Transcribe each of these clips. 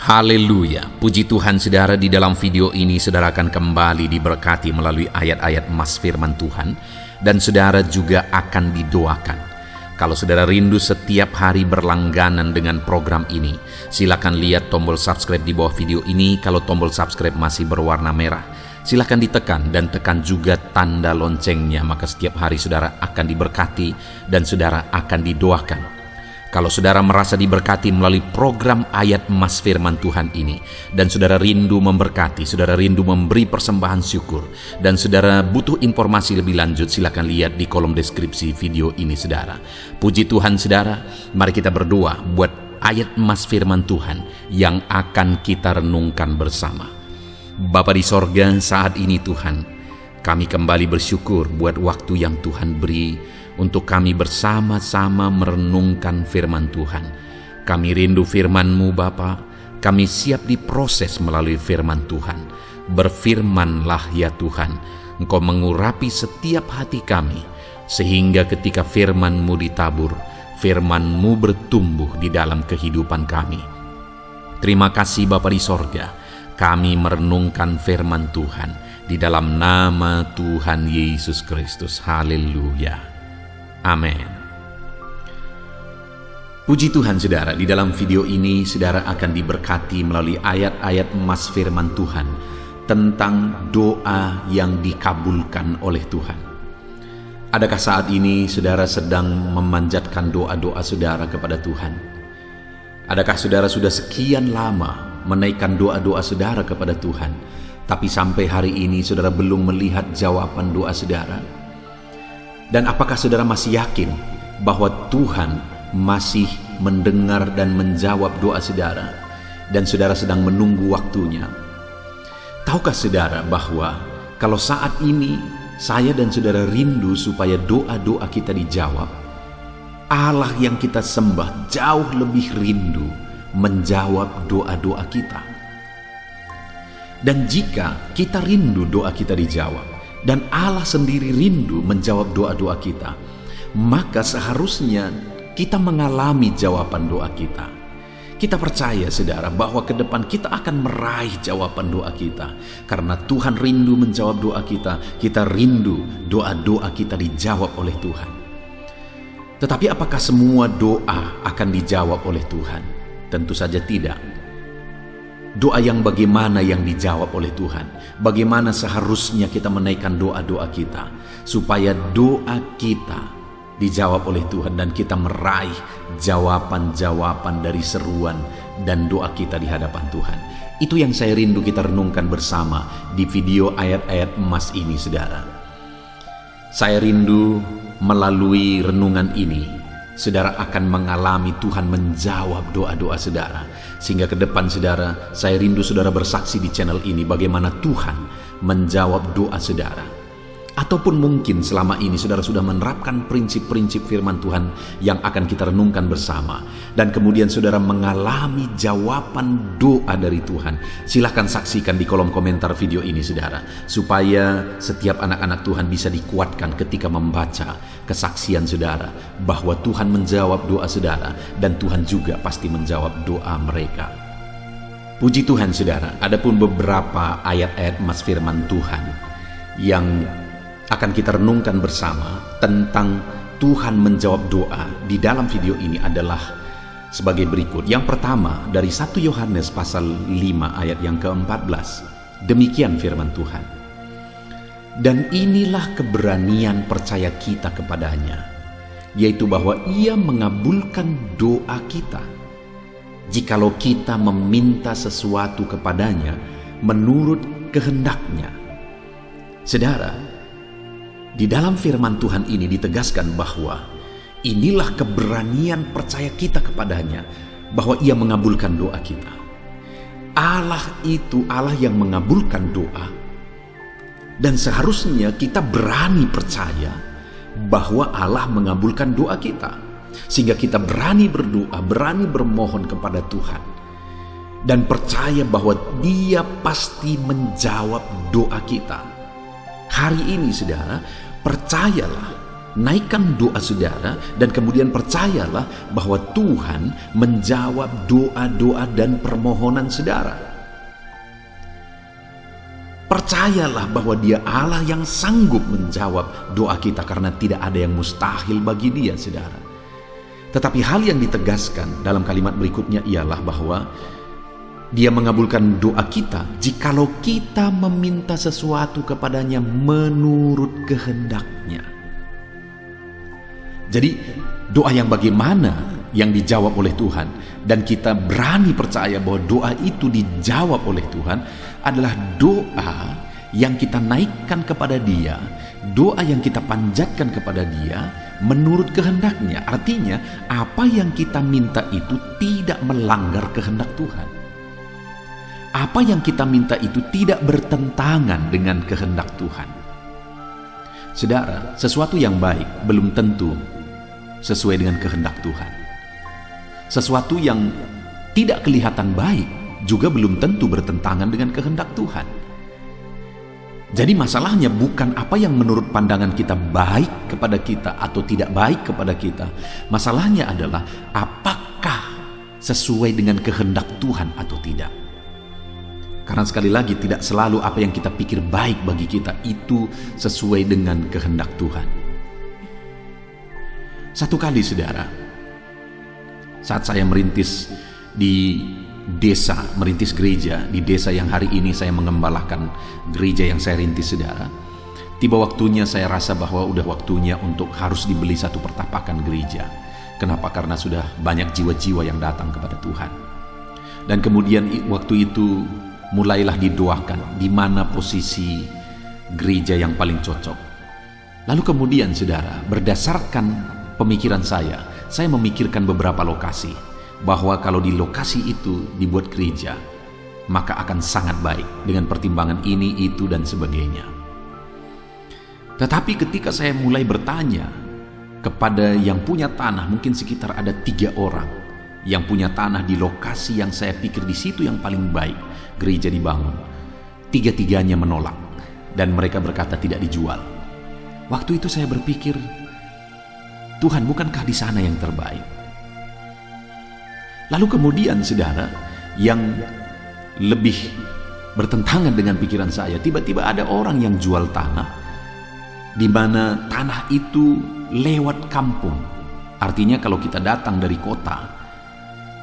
Haleluya, puji Tuhan saudara. Di dalam video ini saudara akan kembali diberkati melalui ayat-ayat emas firman Tuhan, dan saudara juga akan didoakan. Kalau saudara rindu setiap hari berlangganan dengan program ini, silakan lihat tombol subscribe di bawah video ini. Kalau tombol subscribe masih berwarna merah, silakan ditekan dan tekan juga tanda loncengnya, maka setiap hari saudara akan diberkati dan saudara akan didoakan. Kalau saudara merasa diberkati melalui program ayat emas firman Tuhan ini, dan saudara rindu memberkati, saudara rindu memberi persembahan syukur, dan saudara butuh informasi lebih lanjut, silakan lihat di kolom deskripsi video ini saudara. Puji Tuhan saudara, mari kita berdoa buat ayat emas firman Tuhan yang akan kita renungkan bersama. Bapa di sorga, saat ini Tuhan, kami kembali bersyukur buat waktu yang Tuhan beri untuk kami bersama-sama merenungkan firman Tuhan. Kami rindu firman-Mu Bapa, kami siap diproses melalui firman Tuhan. Berfirmanlah ya Tuhan, Engkau mengurapi setiap hati kami, sehingga ketika firman-Mu ditabur, firman-Mu bertumbuh di dalam kehidupan kami. Terima kasih Bapa di sorga, kami merenungkan firman Tuhan di dalam nama Tuhan Yesus Kristus. Haleluya. Amin. Puji Tuhan saudara, di dalam video ini saudara akan diberkati melalui ayat-ayat emas firman Tuhan tentang doa yang dikabulkan oleh Tuhan. Adakah saat ini saudara sedang memanjatkan doa-doa saudara kepada Tuhan? Adakah saudara sudah sekian lama menaikkan doa-doa saudara kepada Tuhan, tapi sampai hari ini saudara belum melihat jawaban doa saudara? Dan apakah saudara masih yakin bahwa Tuhan masih mendengar dan menjawab doa saudara, dan saudara sedang menunggu waktunya? Tahukah saudara bahwa kalau saat ini saya dan saudara rindu supaya doa-doa kita dijawab, Allah yang kita sembah jauh lebih rindu menjawab doa-doa kita. Dan jika kita rindu doa kita dijawab, dan Allah sendiri rindu menjawab doa-doa kita, maka seharusnya kita mengalami jawaban doa kita. Kita percaya saudara bahwa ke depan kita akan meraih jawaban doa kita, karena Tuhan rindu menjawab doa kita. Kita rindu doa-doa kita dijawab oleh Tuhan. Tetapi apakah semua doa akan dijawab oleh Tuhan? Tentu saja tidak. Doa yang bagaimana yang dijawab oleh Tuhan? Bagaimana seharusnya kita menaikkan doa-doa kita supaya doa kita dijawab oleh Tuhan dan kita meraih jawaban-jawaban dari seruan dan doa kita di hadapan Tuhan. Itu yang saya rindu kita renungkan bersama di video ayat-ayat emas ini saudara. Saya rindu melalui renungan ini saudara akan mengalami Tuhan menjawab doa-doa saudara. Sehingga ke depan saudara, saya rindu saudara bersaksi di channel ini bagaimana Tuhan menjawab doa saudara. Ataupun mungkin selama ini saudara sudah menerapkan prinsip-prinsip firman Tuhan yang akan kita renungkan bersama, dan kemudian saudara mengalami jawaban doa dari Tuhan. Silahkan saksikan di kolom komentar video ini saudara, supaya setiap anak-anak Tuhan bisa dikuatkan ketika membaca kesaksian saudara bahwa Tuhan menjawab doa saudara, dan Tuhan juga pasti menjawab doa mereka. Puji Tuhan saudara, adapun beberapa ayat-ayat emas firman Tuhan yang akan kita renungkan bersama tentang Tuhan menjawab doa di dalam video ini adalah sebagai berikut. Yang pertama dari 1 Yohanes pasal 5 ayat yang ke-14. Demikian firman Tuhan. Dan inilah keberanian percaya kita kepadanya, yaitu bahwa Ia mengabulkan doa kita, jikalau kita meminta sesuatu kepadanya menurut kehendaknya. Saudara, di dalam firman Tuhan ini ditegaskan bahwa inilah keberanian percaya kita kepadanya, bahwa Ia mengabulkan doa kita. Allah itu Allah yang mengabulkan doa, dan seharusnya kita berani percaya bahwa Allah mengabulkan doa kita, sehingga kita berani berdoa, berani bermohon kepada Tuhan, dan percaya bahwa Dia pasti menjawab doa kita. Hari ini saudara, percayalah naikkan doa saudara, dan kemudian percayalah bahwa Tuhan menjawab doa-doa dan permohonan saudara. Percayalah bahwa Dia Allah yang sanggup menjawab doa kita, karena tidak ada yang mustahil bagi Dia, saudara. Tetapi hal yang ditegaskan dalam kalimat berikutnya ialah bahwa Dia mengabulkan doa kita jikalau kita meminta sesuatu kepadanya menurut kehendak-Nya. Jadi doa yang bagaimana yang dijawab oleh Tuhan, dan kita berani percaya bahwa doa itu dijawab oleh Tuhan, adalah doa yang kita naikkan kepada Dia, doa yang kita panjatkan kepada Dia menurut kehendak-Nya. Artinya apa yang kita minta itu tidak melanggar kehendak Tuhan. Apa yang kita minta itu tidak bertentangan dengan kehendak Tuhan. Saudara, sesuatu yang baik belum tentu sesuai dengan kehendak Tuhan. Sesuatu yang tidak kelihatan baik juga belum tentu bertentangan dengan kehendak Tuhan. Jadi masalahnya bukan apa yang menurut pandangan kita baik kepada kita atau tidak baik kepada kita. Masalahnya adalah apakah sesuai dengan kehendak Tuhan atau tidak. Karena sekali lagi, tidak selalu apa yang kita pikir baik bagi kita itu sesuai dengan kehendak Tuhan. Satu kali, saudara, saat saya merintis di desa, merintis gereja di desa yang hari ini saya mengembalakan gereja yang saya rintis, saudara, tiba waktunya saya rasa bahwa udah waktunya untuk harus dibeli satu pertapakan gereja. Kenapa? Karena sudah banyak jiwa-jiwa yang datang kepada Tuhan. Dan kemudian waktu itu mulailah didoakan di mana posisi gereja yang paling cocok. Lalu kemudian, saudara, berdasarkan pemikiran saya memikirkan beberapa lokasi, bahwa kalau di lokasi itu dibuat gereja, maka akan sangat baik dengan pertimbangan ini, itu, dan sebagainya. Tetapi ketika saya mulai bertanya kepada yang punya tanah, mungkin sekitar ada 3 orang yang punya tanah di lokasi yang saya pikir di situ yang paling baik gereja dibangun. 3-tiganya menolak, dan mereka berkata tidak dijual. Waktu itu saya berpikir, Tuhan, bukankah di sana yang terbaik? Lalu kemudian, saudara, yang lebih bertentangan dengan pikiran saya, tiba-tiba ada orang yang jual tanah, di mana tanah itu lewat kampung. Artinya kalau kita datang dari kota,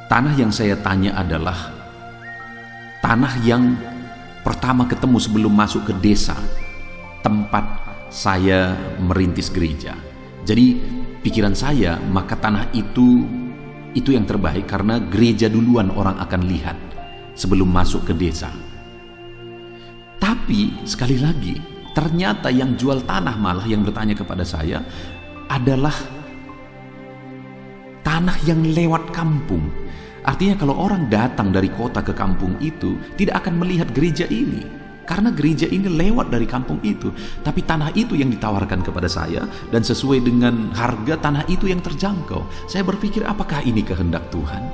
tanah yang saya tanya adalah tanah yang pertama ketemu sebelum masuk ke desa tempat saya merintis gereja. Jadi pikiran saya, maka tanah itu yang terbaik, karena gereja duluan orang akan lihat sebelum masuk ke desa. Tapi sekali lagi, ternyata yang jual tanah malah yang bertanya kepada saya adalah tanah yang lewat kampung. Artinya kalau orang datang dari kota ke kampung itu tidak akan melihat gereja ini, karena gereja ini lewat dari kampung itu. Tapi tanah itu yang ditawarkan kepada saya, dan sesuai dengan harga tanah itu yang terjangkau. Saya berpikir, apakah ini kehendak Tuhan?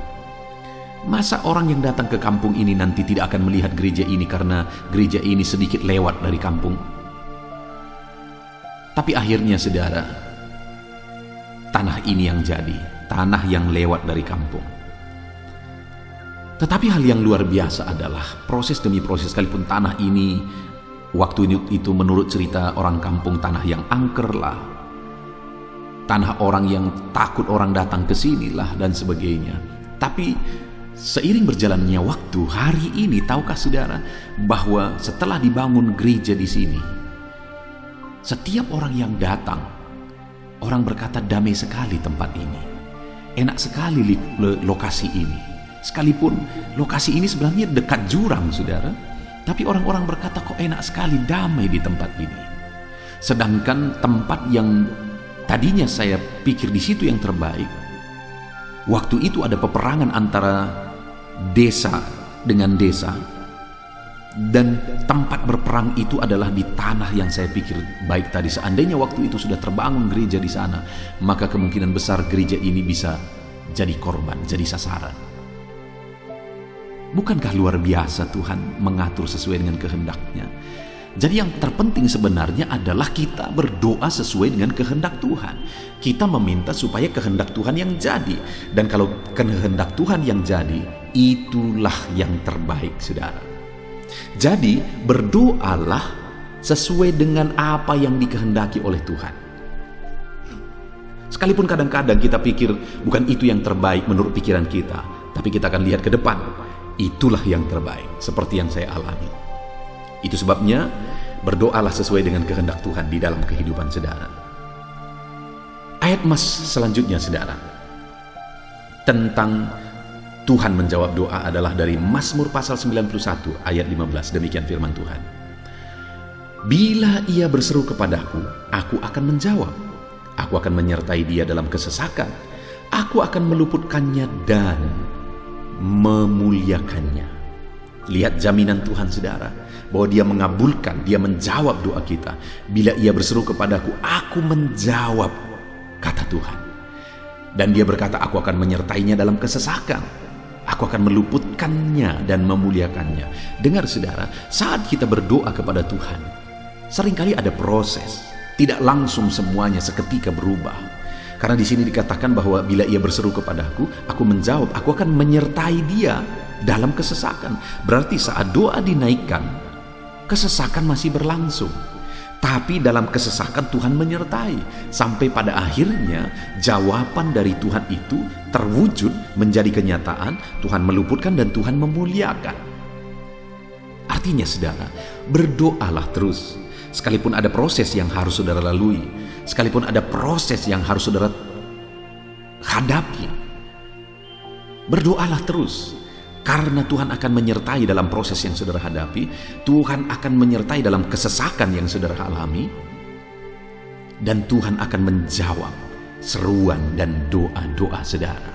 Masa orang yang datang ke kampung ini nanti tidak akan melihat gereja ini karena gereja ini sedikit lewat dari kampung? Tapi akhirnya, saudara, tanah ini yang jadi, tanah yang lewat dari kampung. Tetapi hal yang luar biasa adalah proses demi proses, sekalipun tanah ini waktu itu menurut cerita orang kampung tanah yang angker lah, tanah orang yang takut orang datang ke sini lah, dan sebagainya. Tapi seiring berjalannya waktu, hari ini tahukah saudara bahwa setelah dibangun gereja di sini, setiap orang yang datang, orang berkata damai sekali tempat ini, enak sekali lokasi ini. Sekalipun lokasi ini sebenarnya dekat jurang, saudara, tapi orang-orang berkata kok enak sekali, damai di tempat ini. Sedangkan tempat yang tadinya saya pikir di situ yang terbaik, waktu itu ada peperangan antara desa dengan desa, dan tempat berperang itu adalah di tanah yang saya pikir baik tadi. Seandainya waktu itu sudah terbangun gereja di sana, maka kemungkinan besar gereja ini bisa jadi korban, jadi sasaran. Bukankah luar biasa Tuhan mengatur sesuai dengan kehendak-Nya? Jadi yang terpenting sebenarnya adalah kita berdoa sesuai dengan kehendak Tuhan. Kita meminta supaya kehendak Tuhan yang jadi. Dan kalau kehendak Tuhan yang jadi, itulah yang terbaik, saudara. Jadi berdoalah sesuai dengan apa yang dikehendaki oleh Tuhan. Sekalipun kadang-kadang kita pikir bukan itu yang terbaik menurut pikiran kita, tapi kita akan lihat ke depan, itulah yang terbaik, seperti yang saya alami. Itu sebabnya berdoalah sesuai dengan kehendak Tuhan di dalam kehidupan saudara. Ayat mas selanjutnya, saudara, tentang Tuhan menjawab doa adalah dari Mazmur pasal 91 ayat 15. Demikian firman Tuhan. Bila ia berseru kepadaku, aku akan menjawab. Aku akan menyertai dia dalam kesesakan. Aku akan meluputkannya dan memuliakannya. Lihat jaminan Tuhan, saudara, bahwa dia mengabulkan, dia menjawab doa kita. Bila ia berseru kepadaku, aku menjawab, kata Tuhan. Dan dia berkata, aku akan menyertainya dalam kesesakan. Aku akan meluputkannya dan memuliakannya. Dengar, saudara, saat kita berdoa kepada Tuhan, seringkali ada proses. Tidak langsung semuanya seketika berubah. Karena di sini dikatakan bahwa bila ia berseru kepadaku, aku menjawab, aku akan menyertai dia dalam kesesakan. Berarti saat doa dinaikkan, kesesakan masih berlangsung. Tapi dalam kesesakan Tuhan menyertai. Sampai pada akhirnya jawaban dari Tuhan itu terwujud menjadi kenyataan. Tuhan meluputkan dan Tuhan memuliakan. Artinya, saudara, berdoalah terus. Sekalipun ada proses yang harus saudara lalui, sekalipun ada proses yang harus saudara hadapi, berdoalah terus. Karena Tuhan akan menyertai dalam proses yang saudara hadapi. Tuhan akan menyertai dalam kesesakan yang saudara alami. Dan Tuhan akan menjawab seruan dan doa-doa saudara.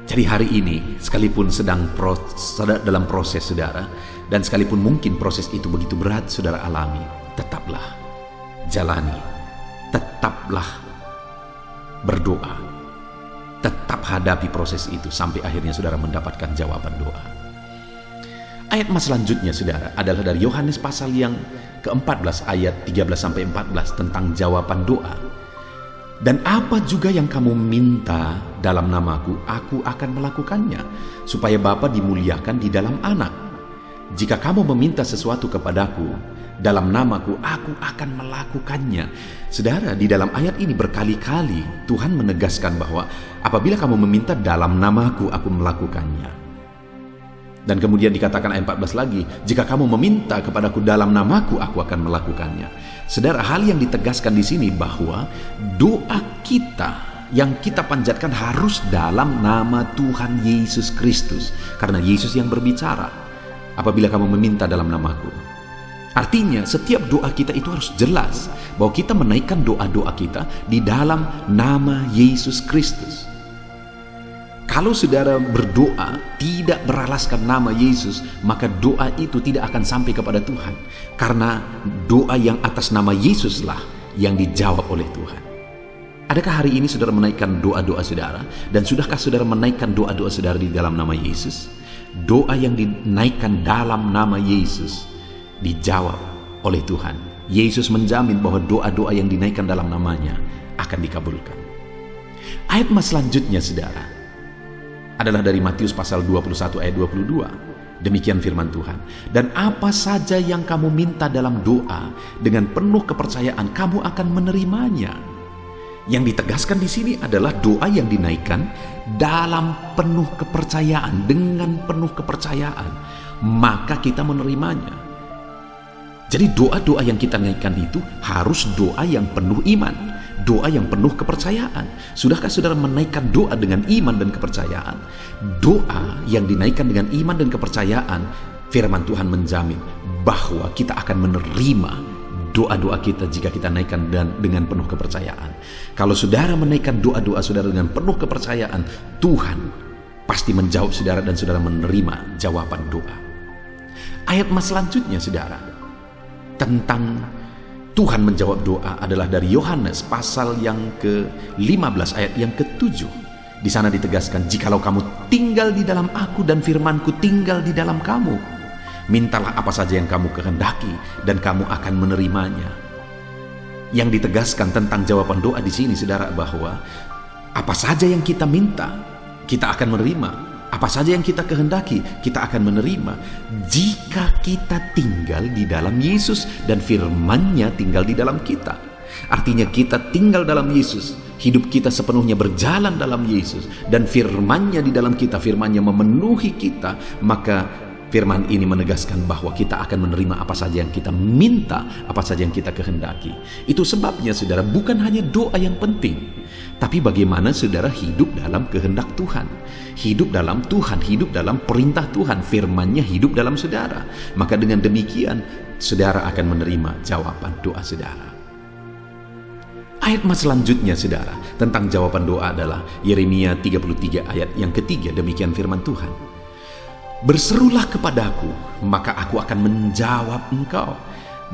Jadi hari ini, sekalipun sedang dalam proses saudara, dan sekalipun mungkin proses itu begitu berat saudara alami, tetaplah jalani, tetaplah berdoa, tetap hadapi proses itu sampai akhirnya saudara mendapatkan jawaban doa. Ayat mas selanjutnya, saudara, adalah dari Yohanes pasal yang ke-14 ayat 13-14 tentang jawaban doa. Dan apa juga yang kamu minta dalam namaku, aku akan melakukannya, supaya Bapa dimuliakan di dalam Anak. Jika kamu meminta sesuatu kepadaku dalam namaku, aku akan melakukannya. Saudara, di dalam ayat ini berkali-kali Tuhan menegaskan bahwa apabila kamu meminta dalam namaku, aku melakukannya. Dan kemudian dikatakan ayat 14 lagi, jika kamu meminta kepadaku dalam namaku, aku akan melakukannya. Saudara, hal yang ditegaskan di sini bahwa doa kita yang kita panjatkan harus dalam nama Tuhan Yesus Kristus. Karena Yesus yang berbicara, apabila kamu meminta dalam namaku. Artinya setiap doa kita itu harus jelas bahwa kita menaikkan doa-doa kita di dalam nama Yesus Kristus. Kalau saudara berdoa tidak beralaskan nama Yesus, maka doa itu tidak akan sampai kepada Tuhan. Karena doa yang atas nama Yesuslah yang dijawab oleh Tuhan. Adakah hari ini saudara menaikkan doa-doa saudara? Dan sudahkah saudara menaikkan doa-doa saudara di dalam nama Yesus? Doa yang dinaikkan dalam nama Yesus dijawab oleh Tuhan. Yesus menjamin bahwa doa-doa yang dinaikkan dalam namanya akan dikabulkan. Ayat mas selanjutnya, saudara, adalah dari Matius pasal 21 ayat 22. Demikian firman Tuhan. Dan apa saja yang kamu minta dalam doa, dengan penuh kepercayaan kamu akan menerimanya. Yang ditegaskan di sini adalah doa yang dinaikkan dalam penuh kepercayaan, dengan penuh kepercayaan, maka kita menerimanya. Jadi doa-doa yang kita naikkan itu harus doa yang penuh iman, doa yang penuh kepercayaan. Sudahkah saudara menaikkan doa dengan iman dan kepercayaan? Doa yang dinaikkan dengan iman dan kepercayaan, firman Tuhan menjamin bahwa kita akan menerima doa-doa kita jika kita naikkan dan dengan penuh kepercayaan. Kalau saudara menaikkan doa-doa saudara dengan penuh kepercayaan, Tuhan pasti menjawab saudara dan saudara menerima jawaban doa. Ayat mas selanjutnya, saudara, tentang Tuhan menjawab doa adalah dari Yohanes pasal yang ke-15 ayat yang ke-7. Di sana ditegaskan, jikalau kamu tinggal di dalam aku dan firmanku tinggal di dalam kamu, Mintalah apa saja yang kamu kehendaki dan kamu akan menerimanya. Yang ditegaskan tentang jawaban doa di sini, saudara, bahwa apa saja yang kita minta, kita akan menerima. Apa saja yang kita kehendaki, kita akan menerima jika kita tinggal di dalam Yesus dan firman-Nya tinggal di dalam kita. Artinya kita tinggal dalam Yesus, hidup kita sepenuhnya berjalan dalam Yesus, dan firman-Nya di dalam kita, firman-Nya memenuhi kita, maka firman ini menegaskan bahwa kita akan menerima apa saja yang kita minta, apa saja yang kita kehendaki. Itu sebabnya, saudara, bukan hanya doa yang penting, tapi bagaimana saudara hidup dalam kehendak Tuhan, hidup dalam Tuhan, hidup dalam perintah Tuhan, firman-Nya hidup dalam saudara. Maka dengan demikian, saudara akan menerima jawaban doa saudara. Ayat selanjutnya, saudara, tentang jawaban doa adalah Yeremia 33 ayat yang ketiga. Demikian firman Tuhan. Berserulah kepadaku, maka aku akan menjawab engkau,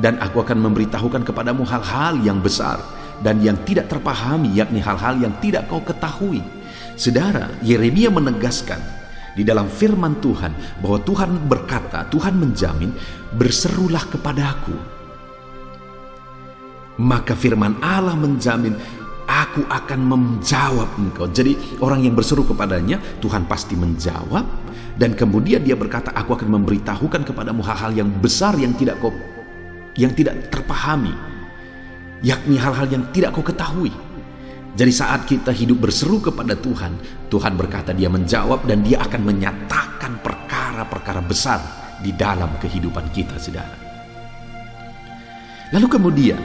dan aku akan memberitahukan kepadamu hal-hal yang besar dan yang tidak terpahami, yakni hal-hal yang tidak kau ketahui. Saudara, Yeremia menegaskan di dalam firman Tuhan bahwa Tuhan berkata, Tuhan menjamin, berserulah kepadaku. Maka firman Allah menjamin, aku akan menjawab engkau. Jadi orang yang berseru kepadanya, Tuhan pasti menjawab. Dan kemudian dia berkata, aku akan memberitahukan kepadamu hal-hal yang besar yang tidak terpahami, yakni hal-hal yang tidak kau ketahui. Jadi saat kita hidup berseru kepada Tuhan, Tuhan berkata, dia menjawab dan dia akan menyatakan perkara-perkara besar di dalam kehidupan kita, saudara. Lalu kemudian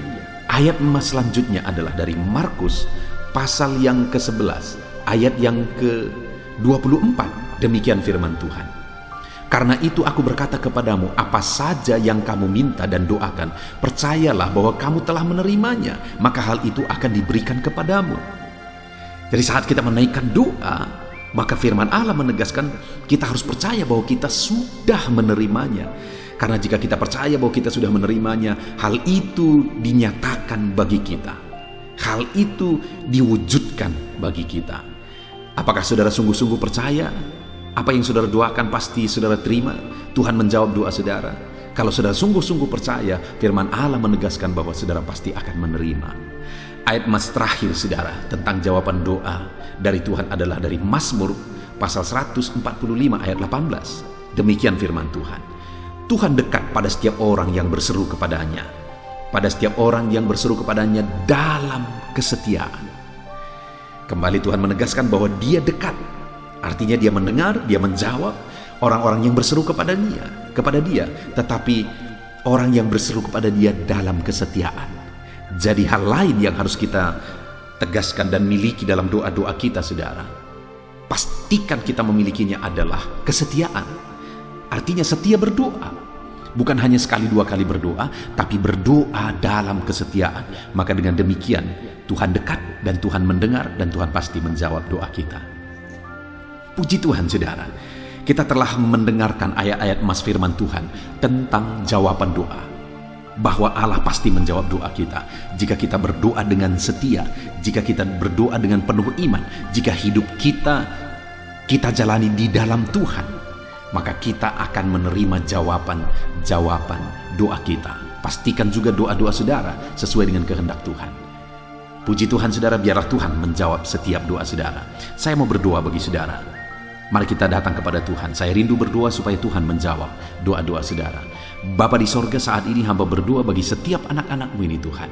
ayat selanjutnya adalah dari Markus pasal yang ke-11 ayat yang ke-24. Demikian firman Tuhan. Karena itu aku berkata kepadamu, apa saja yang kamu minta dan doakan, percayalah bahwa kamu telah menerimanya, maka hal itu akan diberikan kepadamu. Jadi saat kita menaikkan doa, maka firman Allah menegaskan kita harus percaya bahwa kita sudah menerimanya. Karena jika kita percaya bahwa kita sudah menerimanya, hal itu dinyatakan bagi kita. Hal itu diwujudkan bagi kita. Apakah saudara sungguh-sungguh percaya? Apa yang saudara doakan pasti saudara terima? Tuhan menjawab doa saudara. Kalau saudara sungguh-sungguh percaya, firman Allah menegaskan bahwa saudara pasti akan menerima. Ayat terakhir, saudara, tentang jawaban doa dari Tuhan adalah dari Mazmur pasal 145 ayat 18. Demikian firman Tuhan. Tuhan dekat pada setiap orang yang berseru kepadanya. Pada setiap orang yang berseru kepadanya dalam kesetiaan. Kembali Tuhan menegaskan bahwa dia dekat. Artinya dia mendengar, dia menjawab orang-orang yang berseru kepada dia, tetapi orang yang berseru kepada dia dalam kesetiaan. Jadi hal lain yang harus kita tegaskan dan miliki dalam doa-doa kita, saudara. Pastikan kita memilikinya adalah kesetiaan. Artinya setia berdoa. Bukan hanya sekali dua kali berdoa, tapi berdoa dalam kesetiaan. Maka dengan demikian Tuhan dekat dan Tuhan mendengar dan Tuhan pasti menjawab doa kita. Puji Tuhan, saudara, kita telah mendengarkan ayat-ayat firman Tuhan tentang jawaban doa, bahwa Allah pasti menjawab doa kita jika kita berdoa dengan setia, jika kita berdoa dengan penuh iman, jika hidup kita jalani di dalam Tuhan, maka kita akan menerima jawaban doa kita. Pastikan juga doa-doa saudara sesuai dengan kehendak Tuhan. Puji Tuhan, saudara, biarlah Tuhan menjawab setiap doa saudara. Saya mau berdoa bagi saudara. Mari kita datang kepada Tuhan. Saya rindu berdoa supaya Tuhan menjawab doa-doa saudara. Bapa di sorga, saat ini hamba berdoa bagi setiap anak-anak-Mu ini, Tuhan.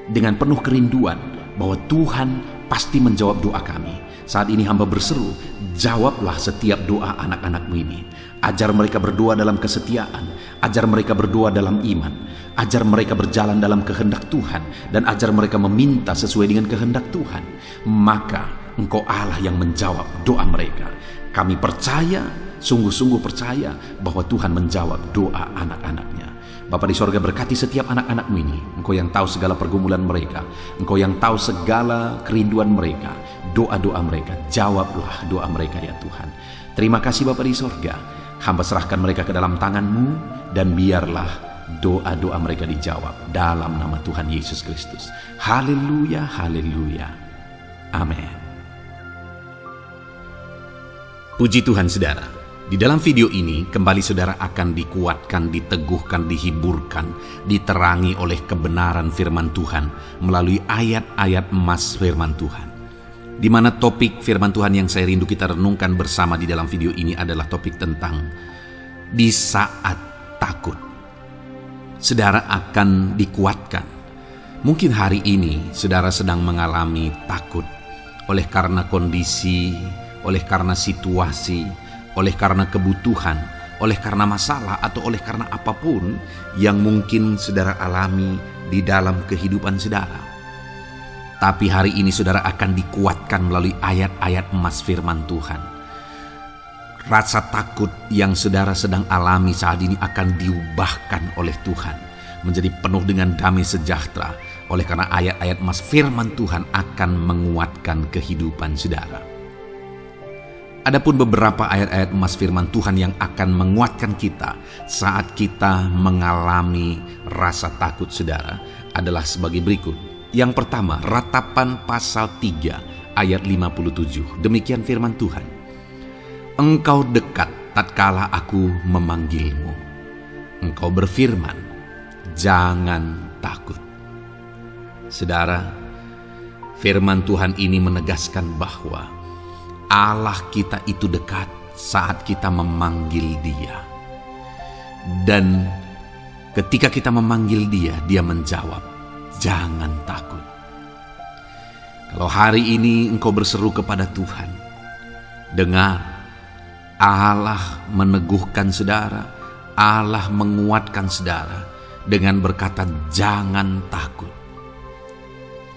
Dengan penuh kerinduan bahwa Tuhan pasti menjawab doa kami. Saat ini hamba berseru, jawablah setiap doa anak-anak-Mu ini. Ajar mereka berdoa dalam kesetiaan, ajar mereka berdoa dalam iman, ajar mereka berjalan dalam kehendak Tuhan, dan ajar mereka meminta sesuai dengan kehendak Tuhan. Maka Engkau Allah yang menjawab doa mereka. Kami percaya, sungguh-sungguh percaya bahwa Tuhan menjawab doa anak-anaknya. Bapa di sorga, berkati setiap anak-anak-Mu ini. Engkau yang tahu segala pergumulan mereka, Engkau yang tahu segala kerinduan mereka, doa-doa mereka. Jawablah doa mereka, ya Tuhan. Terima kasih Bapa di sorga. Hamba serahkan mereka ke dalam tangan-Mu, dan biarlah doa-doa mereka dijawab dalam nama Tuhan Yesus Kristus. Haleluya, haleluya. Amin. Puji Tuhan, saudara. Di dalam video ini, kembali saudara akan dikuatkan, diteguhkan, dihiburkan, diterangi oleh kebenaran firman Tuhan melalui ayat-ayat emas firman Tuhan. Di mana topik firman Tuhan yang saya rindu kita renungkan bersama di dalam video ini adalah topik tentang di saat takut. Saudara akan dikuatkan. Mungkin hari ini saudara sedang mengalami takut oleh karena kondisi, oleh karena situasi, oleh karena kebutuhan, oleh karena masalah, atau oleh karena apapun yang mungkin saudara alami di dalam kehidupan saudara. Tapi hari ini saudara akan dikuatkan melalui ayat-ayat emas firman Tuhan. Rasa takut yang saudara sedang alami saat ini akan diubahkan oleh Tuhan menjadi penuh dengan damai sejahtera, oleh karena ayat-ayat emas firman Tuhan akan menguatkan kehidupan saudara. Adapun beberapa ayat-ayat emas firman Tuhan yang akan menguatkan kita saat kita mengalami rasa takut saudara adalah sebagai berikut. Yang pertama, Ratapan pasal 3 ayat 57. Demikian firman Tuhan. Engkau dekat tatkala aku memanggilmu. Engkau berfirman, jangan takut. Saudara, firman Tuhan ini menegaskan bahwa Allah kita itu dekat saat kita memanggil Dia. Dan ketika kita memanggil Dia, Dia menjawab, jangan takut. Kalau hari ini engkau berseru kepada Tuhan, dengar, Allah meneguhkan saudara, Allah menguatkan saudara dengan berkata, jangan takut.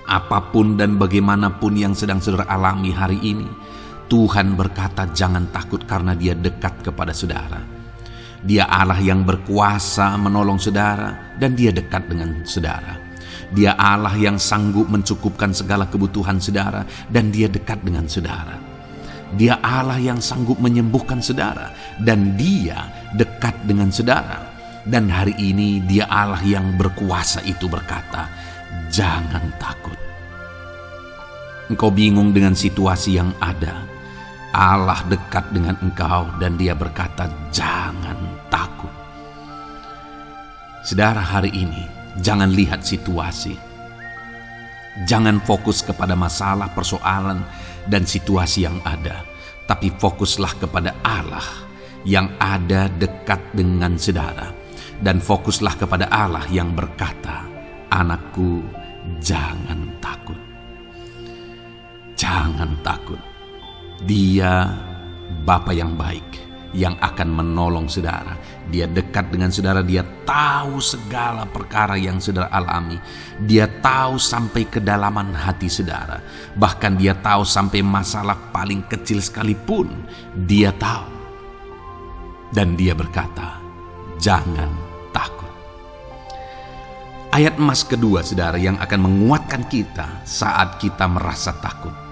Apapun dan bagaimanapun yang sedang saudara alami hari ini, Tuhan berkata jangan takut karena Dia dekat kepada saudara. Dia Allah yang berkuasa menolong saudara dan Dia dekat dengan saudara. Dia Allah yang sanggup mencukupkan segala kebutuhan saudara dan Dia dekat dengan saudara. Dia Allah yang sanggup menyembuhkan saudara dan Dia dekat dengan saudara. Dan hari ini Dia Allah yang berkuasa itu berkata, jangan takut. Engkau bingung dengan situasi yang ada. Allah dekat dengan engkau dan Dia berkata, jangan takut. Saudara, hari ini jangan lihat situasi. Jangan fokus kepada masalah, persoalan, dan situasi yang ada. Tapi fokuslah kepada Allah yang ada dekat dengan saudara. Dan fokuslah kepada Allah yang berkata, anakku, jangan takut. Jangan takut. Dia Bapa yang baik yang akan menolong saudara. Dia dekat dengan saudara. Dia tahu segala perkara yang saudara alami. Dia tahu sampai kedalaman hati saudara. Bahkan Dia tahu sampai masalah paling kecil sekalipun Dia tahu. Dan Dia berkata, jangan takut. Ayat emas kedua saudara yang akan menguatkan kita saat kita merasa takut.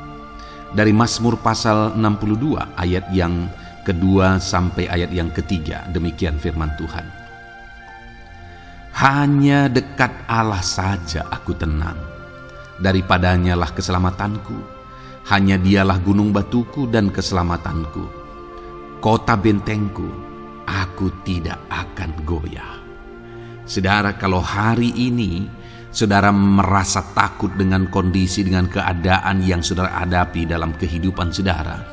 Dari Mazmur pasal 62 ayat yang kedua sampai ayat yang ketiga. Demikian firman Tuhan. Hanya dekat Allah saja aku tenang. Daripadanya lah keselamatanku. Hanya Dialah gunung batuku dan keselamatanku. Kota bentengku, aku tidak akan goyah. Saudara, kalau hari ini saudara merasa takut dengan kondisi, dengan keadaan yang saudara hadapi dalam kehidupan saudara,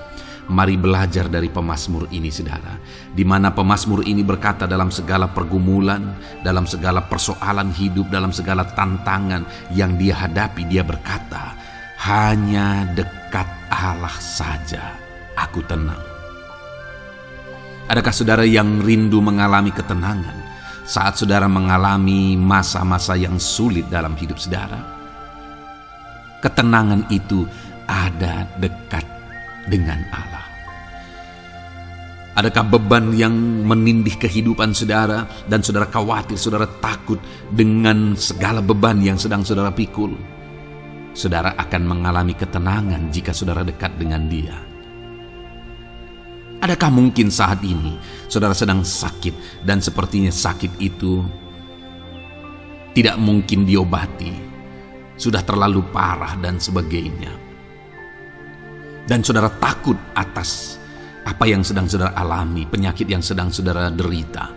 mari belajar dari pemazmur ini saudara. Di mana pemazmur ini berkata dalam segala pergumulan, dalam segala persoalan hidup, dalam segala tantangan yang dia hadapi, dia berkata, hanya dekat Allah saja aku tenang. Adakah saudara yang rindu mengalami ketenangan saat saudara mengalami masa-masa yang sulit dalam hidup saudara? Ketenangan itu ada dekat dengan Allah. Adakah beban yang menindih kehidupan saudara dan saudara khawatir, saudara takut dengan segala beban yang sedang saudara pikul? Saudara akan mengalami ketenangan jika saudara dekat dengan Dia. Adakah mungkin saat ini saudara sedang sakit dan sepertinya sakit itu tidak mungkin diobati, sudah terlalu parah dan sebagainya, dan saudara takut atas apa yang sedang saudara alami, penyakit yang sedang saudara derita,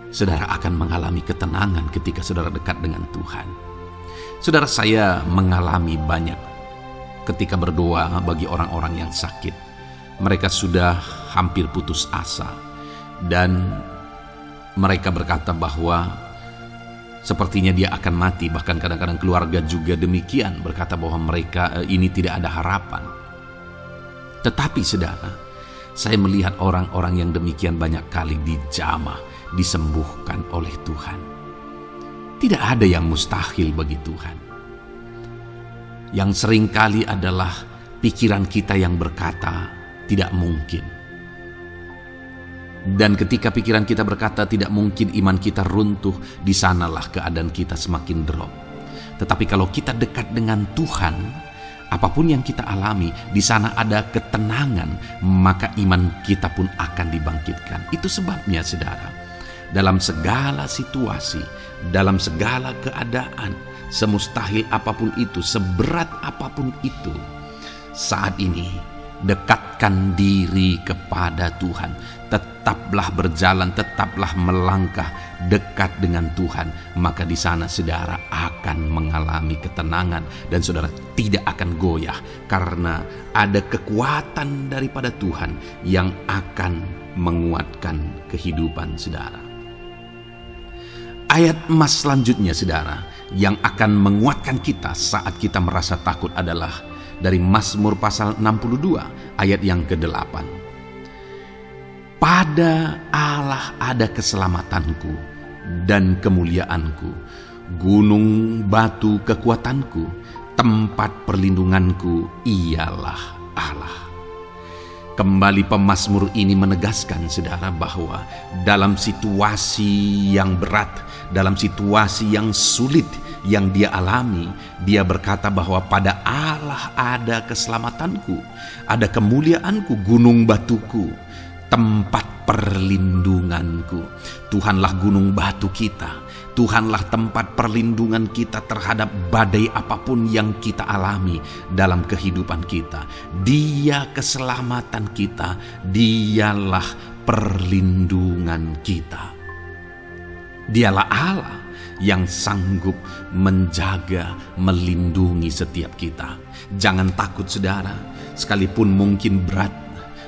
saudara akan mengalami ketenangan ketika saudara dekat dengan Tuhan. Saudara, saya mengalami banyak ketika berdoa bagi orang-orang yang sakit. Mereka sudah hampir putus asa dan mereka berkata bahwa sepertinya dia akan mati. Bahkan kadang-kadang keluarga juga demikian, berkata bahwa mereka ini tidak ada harapan. Tetapi saudara, saya melihat orang-orang yang demikian banyak kali dijamah, disembuhkan oleh Tuhan. Tidak ada yang mustahil bagi Tuhan. Yang seringkali adalah pikiran kita yang berkata tidak mungkin. Dan ketika pikiran kita berkata tidak mungkin, iman kita runtuh, di sanalah keadaan kita semakin drop. Tetapi kalau kita dekat dengan Tuhan, apapun yang kita alami, di sana ada ketenangan, maka iman kita pun akan dibangkitkan. Itu sebabnya saudara, dalam segala situasi, dalam segala keadaan, semustahil apapun itu, seberat apapun itu, saat ini dekatkan diri kepada Tuhan. Tetaplah berjalan, tetaplah melangkah dekat dengan Tuhan. Maka di sana saudara akan mengalami ketenangan dan saudara tidak akan goyah, karena ada kekuatan daripada Tuhan yang akan menguatkan kehidupan saudara. Ayat emas selanjutnya saudara yang akan menguatkan kita saat kita merasa takut adalah dari Mazmur pasal 62 ayat yang ke-8. Pada Allah ada keselamatanku dan kemuliaanku, gunung batu kekuatanku, tempat perlindunganku ialah Allah. Kembali pemazmur ini menegaskan saudara bahwa dalam situasi yang berat, dalam situasi yang sulit yang dia alami, dia berkata bahwa pada Allah ada keselamatanku, ada kemuliaanku, gunung batuku, tempat perlindunganku. Tuhanlah gunung batu kita, Tuhanlah tempat perlindungan kita terhadap badai apapun yang kita alami dalam kehidupan kita. Dia keselamatan kita, dialah perlindungan kita. Dialah Allah yang sanggup menjaga, melindungi setiap kita. Jangan takut saudara, sekalipun mungkin berat,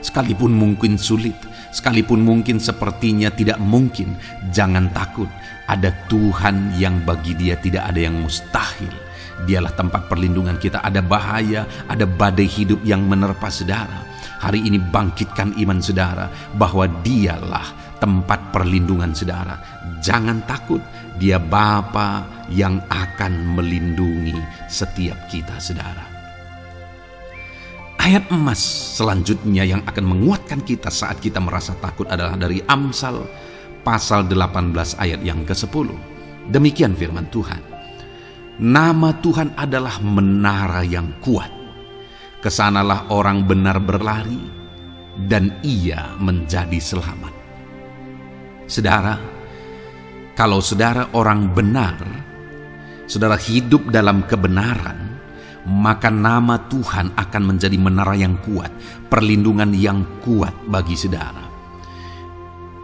sekalipun mungkin sulit, sekalipun mungkin sepertinya tidak mungkin, jangan takut. Ada Tuhan yang bagi dia tidak ada yang mustahil. Dialah tempat perlindungan kita. Ada bahaya, ada badai hidup yang menerpa saudara. Hari ini bangkitkan iman saudara bahwa dialah tempat perlindungan saudara. Jangan takut, dia Bapa yang akan melindungi setiap kita saudara. Ayat emas selanjutnya yang akan menguatkan kita saat kita merasa takut adalah dari Amsal pasal 18 ayat yang ke-10. Demikian firman Tuhan. Nama Tuhan adalah menara yang kuat. Kesanalah orang benar berlari dan ia menjadi selamat. Saudara, kalau saudara orang benar, saudara hidup dalam kebenaran, maka nama Tuhan akan menjadi menara yang kuat, perlindungan yang kuat bagi saudara.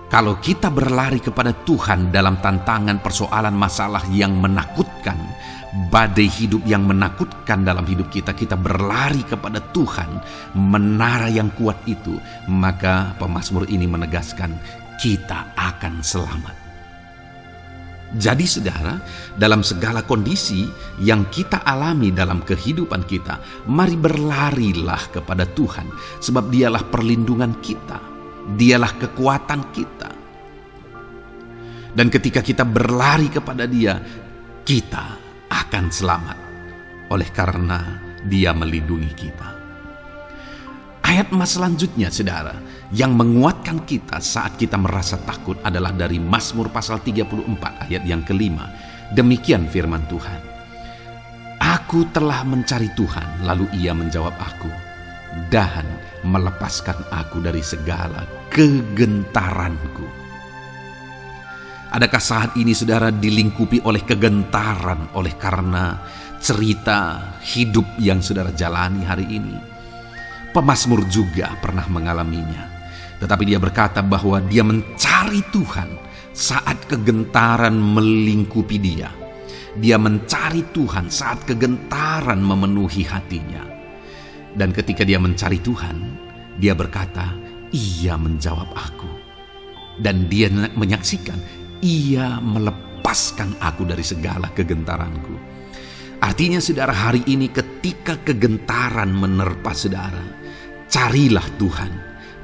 Kalau kita berlari kepada Tuhan dalam tantangan, persoalan, masalah yang menakutkan, badai hidup yang menakutkan dalam hidup kita, kita berlari kepada Tuhan, menara yang kuat itu, maka pemazmur ini menegaskan kita akan selamat. Jadi saudara, dalam segala kondisi yang kita alami dalam kehidupan kita, mari berlarilah kepada Tuhan, sebab dialah perlindungan kita, dialah kekuatan kita. Dan ketika kita berlari kepada dia, kita akan selamat, oleh karena dia melindungi kita. Ayat emas selanjutnya saudara, yang menguatkan kita saat kita merasa takut adalah dari Mazmur pasal 34 ayat yang ke-5. Demikian firman Tuhan. Aku telah mencari Tuhan, lalu ia menjawab aku, dan melepaskan aku dari segala kegentaranku. Adakah saat ini saudara dilingkupi oleh kegentaran oleh karena cerita hidup yang saudara jalani hari ini? Pemazmur juga pernah mengalaminya. Tetapi dia berkata bahwa dia mencari Tuhan saat kegentaran melingkupi dia. Dia mencari Tuhan saat kegentaran memenuhi hatinya. Dan ketika dia mencari Tuhan, dia berkata, Ia menjawab aku. Dan dia menyaksikan, Ia melepaskan aku dari segala kegentaranku. Artinya saudara, hari ini ketika kegentaran menerpa saudara, carilah Tuhan,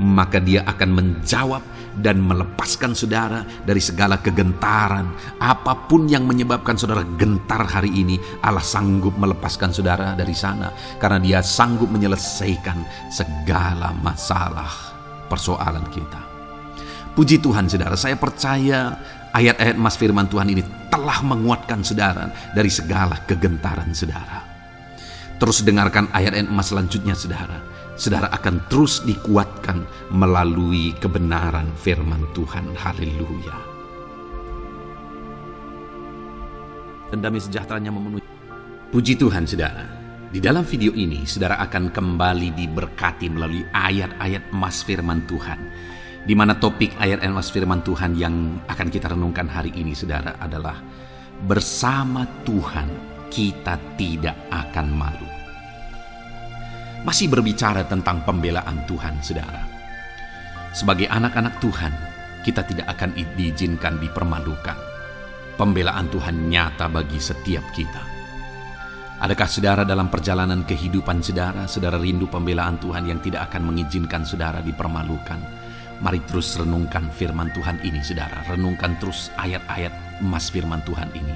maka Dia akan menjawab dan melepaskan saudara dari segala kegentaran. Apapun yang menyebabkan saudara gentar hari ini, Allah sanggup melepaskan saudara dari sana, karena Dia sanggup menyelesaikan segala masalah persoalan kita. Puji Tuhan saudara, saya percaya ayat-ayat emas firman Tuhan ini telah menguatkan saudara dari segala kegentaran saudara. Terus dengarkan ayat-ayat emas selanjutnya saudara. Saudara akan terus dikuatkan melalui kebenaran firman Tuhan. Haleluya. Dan damai sejahteranya memenuhi. Puji Tuhan saudara. Di dalam video ini saudara akan kembali diberkati melalui ayat-ayat emas firman Tuhan. Di mana topik ayat emas firman Tuhan yang akan kita renungkan hari ini saudara adalah bersama Tuhan kita tidak akan malu. Masih berbicara tentang pembelaan Tuhan saudara. Sebagai anak-anak Tuhan, kita tidak akan diizinkan dipermalukan. Pembelaan Tuhan nyata bagi setiap kita. Adakah saudara dalam perjalanan kehidupan saudara, saudara rindu pembelaan Tuhan yang tidak akan mengizinkan saudara dipermalukan? Mari terus renungkan firman Tuhan ini saudara. Renungkan terus ayat-ayat emas firman Tuhan ini.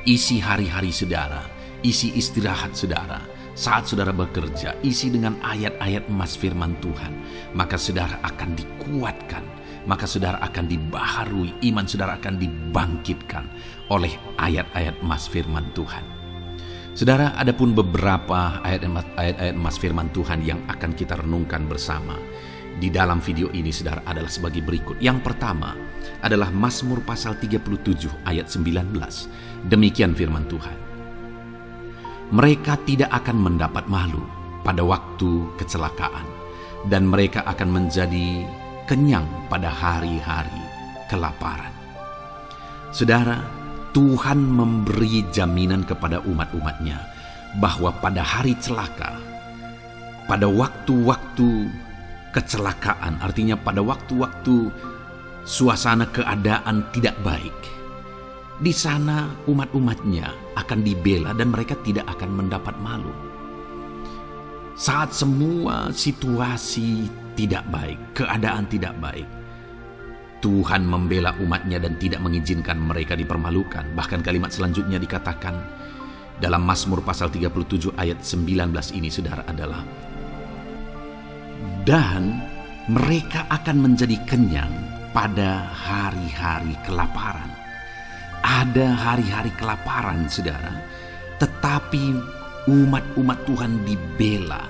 Isi hari-hari saudara, isi istirahat saudara. Saat saudara bekerja, isi dengan ayat-ayat emas firman Tuhan. Maka saudara akan dikuatkan. Maka saudara akan dibaharui. Iman saudara akan dibangkitkan oleh ayat-ayat emas firman Tuhan. Saudara, ada pun beberapa ayat-ayat emas firman Tuhan yang akan kita renungkan bersama di dalam video ini saudara adalah sebagai berikut. Yang pertama adalah Mazmur pasal 37 ayat 19. Demikian firman Tuhan. Mereka tidak akan mendapat malu pada waktu kecelakaan, dan mereka akan menjadi kenyang pada hari-hari kelaparan. Saudara, Tuhan memberi jaminan kepada umat-umatnya bahwa pada hari celaka, pada waktu-waktu kecelakaan, artinya pada waktu-waktu suasana keadaan tidak baik, di sana umat-umatnya akan dibela dan mereka tidak akan mendapat malu. Saat semua situasi tidak baik, keadaan tidak baik, Tuhan membela umatnya dan tidak mengizinkan mereka dipermalukan. Bahkan kalimat selanjutnya dikatakan dalam Mazmur pasal 37 ayat 19 ini saudara adalah, dan mereka akan menjadi kenyang pada hari-hari kelaparan. Ada hari-hari kelaparan saudara, tetapi umat-umat Tuhan dibela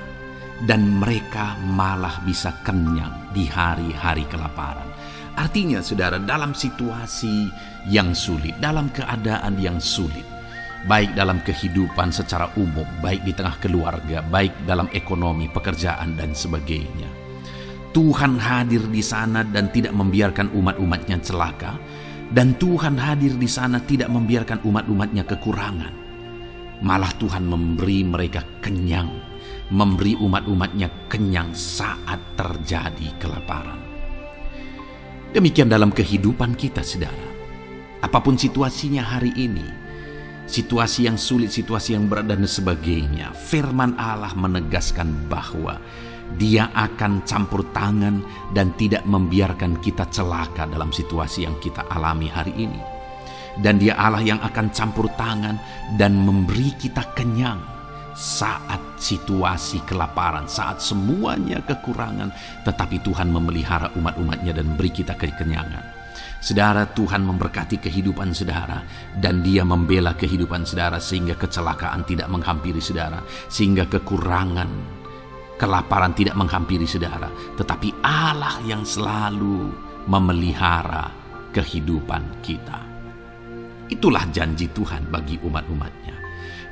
dan mereka malah bisa kenyang di hari-hari kelaparan. Artinya saudara, dalam situasi yang sulit, dalam keadaan yang sulit, baik dalam kehidupan secara umum, baik di tengah keluarga, baik dalam ekonomi, pekerjaan dan sebagainya, Tuhan hadir di sana dan tidak membiarkan umat-umatnya celaka, dan Tuhan hadir di sana tidak membiarkan umat-umatnya kekurangan. Malah Tuhan memberi mereka kenyang, memberi umat-umatnya kenyang saat terjadi kelaparan. Demikian dalam kehidupan kita saudara. Apapun situasinya hari ini, situasi yang sulit, situasi yang berat dan sebagainya, firman Allah menegaskan bahwa Dia akan campur tangan dan tidak membiarkan kita celaka dalam situasi yang kita alami hari ini. Dan Dia Allah yang akan campur tangan dan memberi kita kenyang saat situasi kelaparan, saat semuanya kekurangan, tetapi Tuhan memelihara umat-umatnya dan beri kita kekenyangan. Saudara, Tuhan memberkati kehidupan saudara dan Dia membela kehidupan saudara sehingga kecelakaan tidak menghampiri saudara, sehingga kekurangan, kelaparan tidak menghampiri saudara, tetapi Allah yang selalu memelihara kehidupan kita. Itulah janji Tuhan bagi umat-umatnya.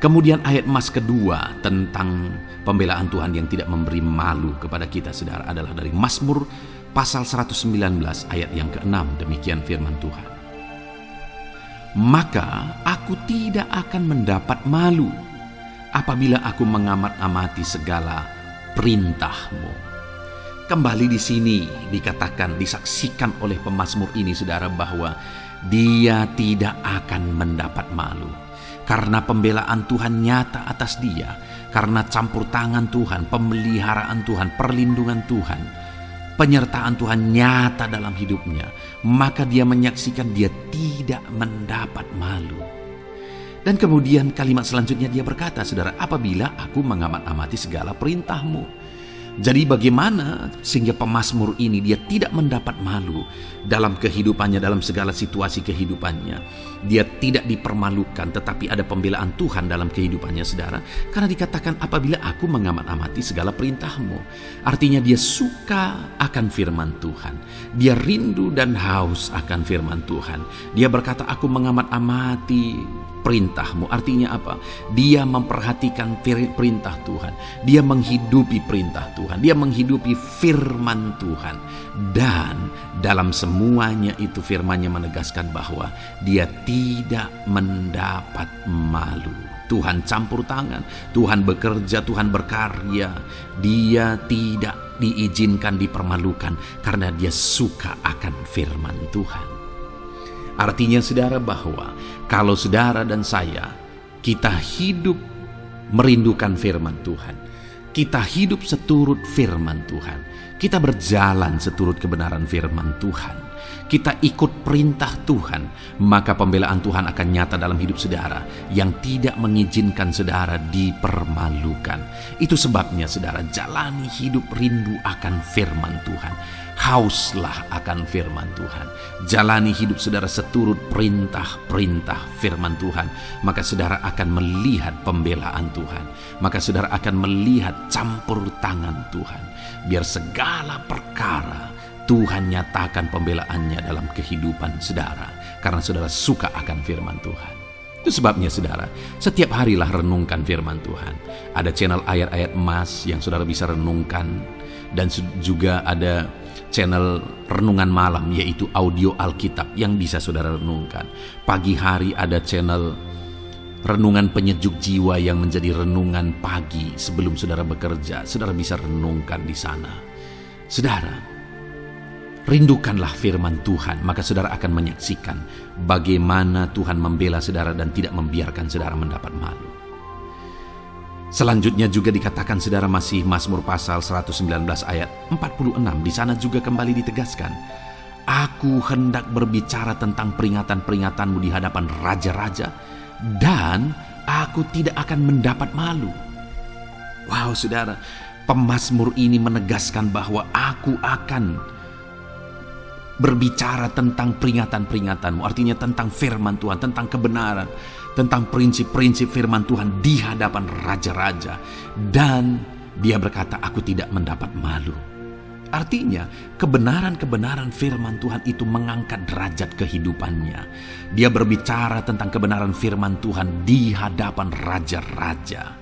Kemudian ayat emas kedua tentang pembelaan Tuhan yang tidak memberi malu kepada kita, saudara, adalah dari Mazmur pasal 119 ayat yang ke-6. Demikian firman Tuhan. Maka aku tidak akan mendapat malu apabila aku mengamat-amati segala perintah-Mu. Kembali di sini dikatakan, disaksikan oleh pemazmur ini, saudara, bahwa dia tidak akan mendapat malu. Karena pembelaan Tuhan nyata atas dia, karena campur tangan Tuhan, pemeliharaan Tuhan, perlindungan Tuhan, penyertaan Tuhan nyata dalam hidupnya, maka dia menyaksikan dia tidak mendapat malu. Dan kemudian kalimat selanjutnya dia berkata, saudara, apabila aku mengamat-amati segala perintah-Mu. Jadi bagaimana sehingga pemazmur ini dia tidak mendapat malu dalam kehidupannya, dalam segala situasi kehidupannya. Dia tidak dipermalukan, tetapi ada pembelaan Tuhan dalam kehidupannya, saudara. Karena dikatakan apabila aku mengamat-amati segala perintah-Mu. Artinya dia suka akan firman Tuhan. Dia rindu dan haus akan firman Tuhan. Dia berkata, aku mengamat-amati perintah-Mu. Artinya apa? Dia memperhatikan perintah Tuhan. Dia menghidupi perintah Tuhan. Dia menghidupi firman Tuhan. Dan dalam semuanya itu firman-Nya menegaskan bahwa dia tidak mendapat malu. Tuhan campur tangan, Tuhan bekerja, Tuhan berkarya. Dia tidak diizinkan dipermalukan karena dia suka akan firman Tuhan. Artinya, saudara, bahwa kalau saudara dan saya, kita hidup merindukan firman Tuhan, kita hidup seturut firman Tuhan, kita berjalan seturut kebenaran firman Tuhan, kita ikut perintah Tuhan, maka pembelaan Tuhan akan nyata dalam hidup saudara yang tidak mengizinkan saudara dipermalukan. Itu sebabnya, saudara, jalani hidup rindu akan firman Tuhan. Hauslah akan firman Tuhan. Jalani hidup saudara seturut perintah-perintah firman Tuhan. Maka saudara akan melihat pembelaan Tuhan. Maka saudara akan melihat campur tangan Tuhan. Biar segala perkara Tuhan nyatakan pembelaannya dalam kehidupan saudara. Karena saudara suka akan firman Tuhan. Itu sebabnya, saudara, setiap harilah renungkan firman Tuhan. Ada channel ayat-ayat emas yang saudara bisa renungkan. Dan juga ada channel renungan malam, yaitu audio Alkitab yang bisa saudara renungkan. Pagi hari ada channel renungan penyejuk jiwa yang menjadi renungan pagi sebelum saudara bekerja. Saudara bisa renungkan di sana. Saudara, rindukanlah firman Tuhan, maka saudara akan menyaksikan bagaimana Tuhan membela saudara dan tidak membiarkan saudara mendapat malu. Selanjutnya juga dikatakan, saudara, masih Mazmur pasal 119 ayat 46. Di sana juga kembali ditegaskan, aku hendak berbicara tentang peringatan-peringatanmu di hadapan raja-raja, dan aku tidak akan mendapat malu. Wow, saudara, pemazmur ini menegaskan bahwa aku akan berbicara tentang peringatan-peringatanmu. Artinya tentang firman Tuhan, tentang kebenaran, tentang prinsip-prinsip firman Tuhan di hadapan raja-raja. Dan dia berkata, aku tidak mendapat malu. Artinya kebenaran-kebenaran firman Tuhan itu mengangkat derajat kehidupannya. Dia berbicara tentang kebenaran firman Tuhan di hadapan raja-raja.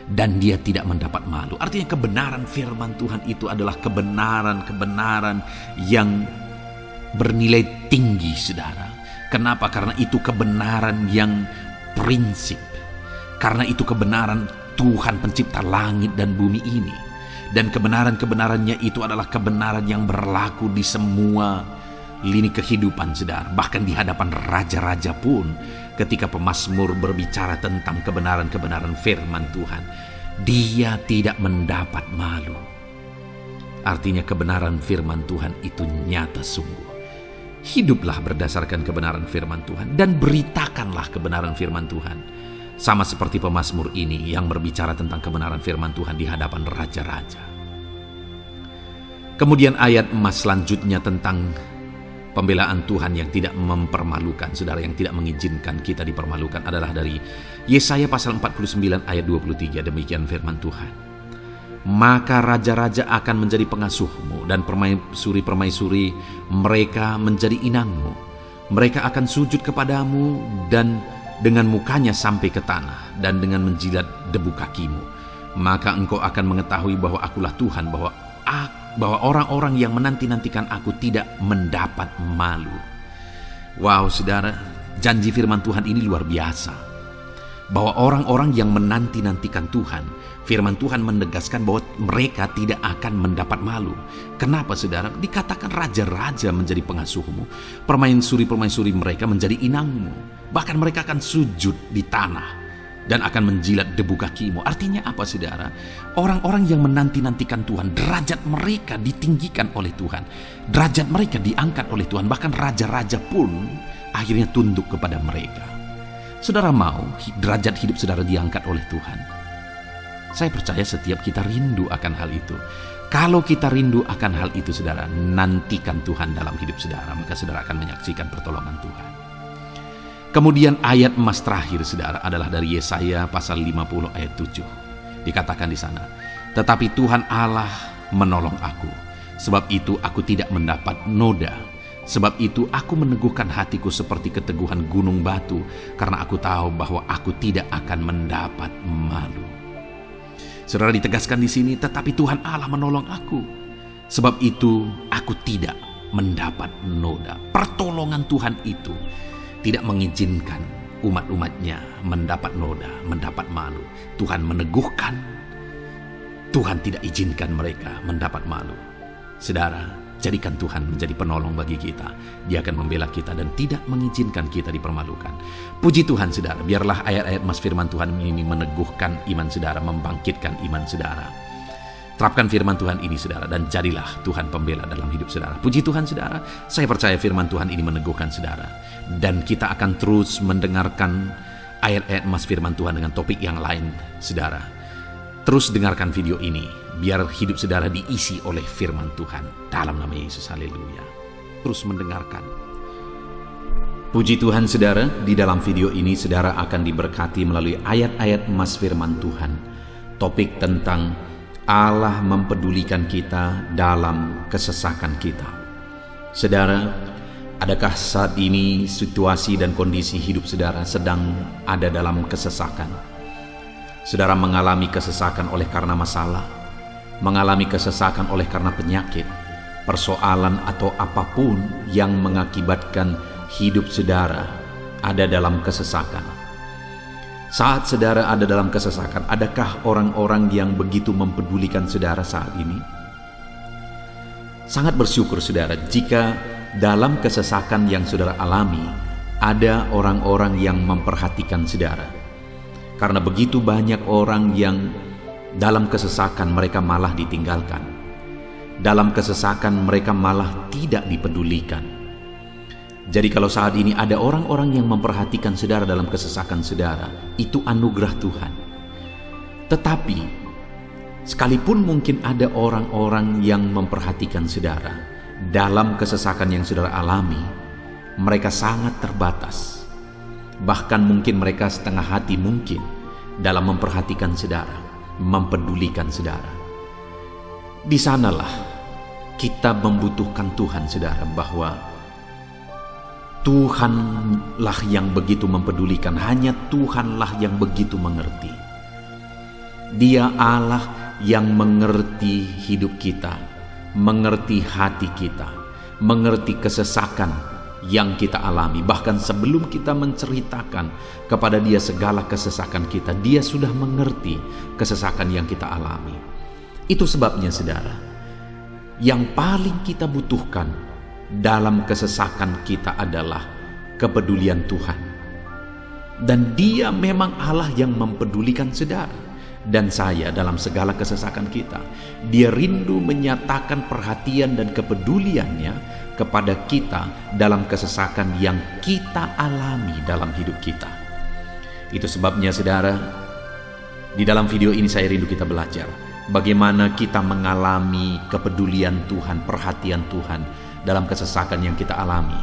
Dan dia tidak mendapat malu. Artinya kebenaran firman Tuhan itu adalah kebenaran-kebenaran yang bernilai tinggi, saudara. Kenapa? Karena itu kebenaran yang prinsip. Karena itu kebenaran Tuhan pencipta langit dan bumi ini. Dan kebenaran-kebenarannya itu adalah kebenaran yang berlaku di semua lini kehidupan, saudara. Bahkan di hadapan raja-raja pun, ketika pemazmur berbicara tentang kebenaran-kebenaran firman Tuhan, dia tidak mendapat malu. Artinya kebenaran firman Tuhan itu nyata sungguh. Hiduplah berdasarkan kebenaran firman Tuhan dan beritakanlah kebenaran firman Tuhan. Sama seperti pemazmur ini yang berbicara tentang kebenaran firman Tuhan di hadapan raja-raja. Kemudian ayat emas selanjutnya tentang pembelaan Tuhan yang tidak mempermalukan, saudara, yang tidak mengizinkan kita dipermalukan adalah dari Yesaya pasal 49 ayat 23. Demikian firman Tuhan. Maka raja-raja akan menjadi pengasuhmu dan permaisuri mereka menjadi inangmu. Mereka akan sujud kepadamu dan dengan mukanya sampai ke tanah dan dengan menjilat debu kakimu, maka engkau akan mengetahui bahwa akulah Tuhan, bahwa orang-orang yang menanti-nantikan aku tidak mendapat malu. Wow, saudara, janji firman Tuhan ini luar biasa. Bahwa orang-orang yang menanti-nantikan Tuhan, firman Tuhan menegaskan bahwa mereka tidak akan mendapat malu. Kenapa, saudara? Dikatakan raja-raja menjadi pengasuhmu, permaisuri-permaisuri mereka menjadi inangmu. Bahkan mereka akan sujud di tanah dan akan menjilat debu kakimu. Artinya apa, saudara? Orang-orang yang menanti-nantikan Tuhan, derajat mereka ditinggikan oleh Tuhan, derajat mereka diangkat oleh Tuhan. Bahkan raja-raja pun akhirnya tunduk kepada mereka. Saudara mau derajat hidup saudara diangkat oleh Tuhan? Saya percaya setiap kita rindu akan hal itu. Kalau kita rindu akan hal itu, saudara, nantikan Tuhan dalam hidup saudara, maka saudara akan menyaksikan pertolongan Tuhan. Kemudian ayat emas terakhir, saudara, adalah dari Yesaya pasal 50 ayat 7. Dikatakan di sana, tetapi Tuhan Allah menolong aku, sebab itu aku tidak mendapat noda. Sebab itu aku meneguhkan hatiku seperti keteguhan gunung batu, karena aku tahu bahwa aku tidak akan mendapat malu. Saudara, ditegaskan di sini, tetapi Tuhan Allah menolong aku. Sebab itu aku tidak mendapat noda. Pertolongan Tuhan itu tidak mengizinkan umat-umatnya mendapat noda, mendapat malu. Tuhan meneguhkan, Tuhan tidak izinkan mereka mendapat malu. Saudara, jadikan Tuhan menjadi penolong bagi kita. Dia akan membela kita dan tidak mengizinkan kita dipermalukan. Puji Tuhan, saudara, biarlah ayat-ayat emas firman Tuhan ini meneguhkan iman saudara, membangkitkan iman saudara. Terapkan firman Tuhan ini, saudara, dan jadilah Tuhan pembela dalam hidup saudara. Puji Tuhan, saudara, saya percaya firman Tuhan ini meneguhkan saudara. Dan kita akan terus mendengarkan ayat-ayat emas firman Tuhan dengan topik yang lain, saudara. Terus dengarkan video ini, biar hidup saudara diisi oleh firman Tuhan. Dalam nama Yesus, haleluya. Terus mendengarkan. Puji Tuhan, saudara, di dalam video ini saudara akan diberkati melalui ayat-ayat emas firman Tuhan. Topik tentang Allah mempedulikan kita dalam kesesakan kita. Saudara, adakah saat ini situasi dan kondisi hidup saudara sedang ada dalam kesesakan? Saudara mengalami kesesakan oleh karena masalah, mengalami kesesakan oleh karena penyakit, persoalan atau apapun yang mengakibatkan hidup saudara ada dalam kesesakan. Saat saudara ada dalam kesesakan, adakah orang-orang yang begitu mempedulikan saudara saat ini? Sangat bersyukur, saudara, jika dalam kesesakan yang saudara alami ada orang-orang yang memperhatikan saudara. Karena begitu banyak orang yang dalam kesesakan mereka malah ditinggalkan. Dalam kesesakan mereka malah tidak dipedulikan. Jadi kalau saat ini ada orang-orang yang memperhatikan saudara dalam kesesakan saudara, itu anugerah Tuhan. Tetapi sekalipun mungkin ada orang-orang yang memperhatikan saudara dalam kesesakan yang saudara alami, mereka sangat terbatas. Bahkan mungkin mereka setengah hati mungkin dalam memperhatikan saudara, mempedulikan saudara. Di sanalah kita membutuhkan Tuhan, saudara, bahwa Tuhanlah yang begitu mempedulikan, hanya Tuhanlah yang begitu mengerti. Dia Allah yang mengerti hidup kita, mengerti hati kita, mengerti kesesakan yang kita alami. Bahkan sebelum kita menceritakan kepada dia segala kesesakan kita, dia sudah mengerti kesesakan yang kita alami. Itu sebabnya, saudara, yang paling kita butuhkan dalam kesesakan kita adalah kepedulian Tuhan. Dan dia memang Allah yang mempedulikan saudara dan saya dalam segala kesesakan kita. Dia rindu menyatakan perhatian dan kepeduliannya kepada kita dalam kesesakan yang kita alami dalam hidup kita. Itu sebabnya, saudara, di dalam video ini saya rindu kita belajar bagaimana kita mengalami kepedulian Tuhan, perhatian Tuhan dalam kesesakan yang kita alami.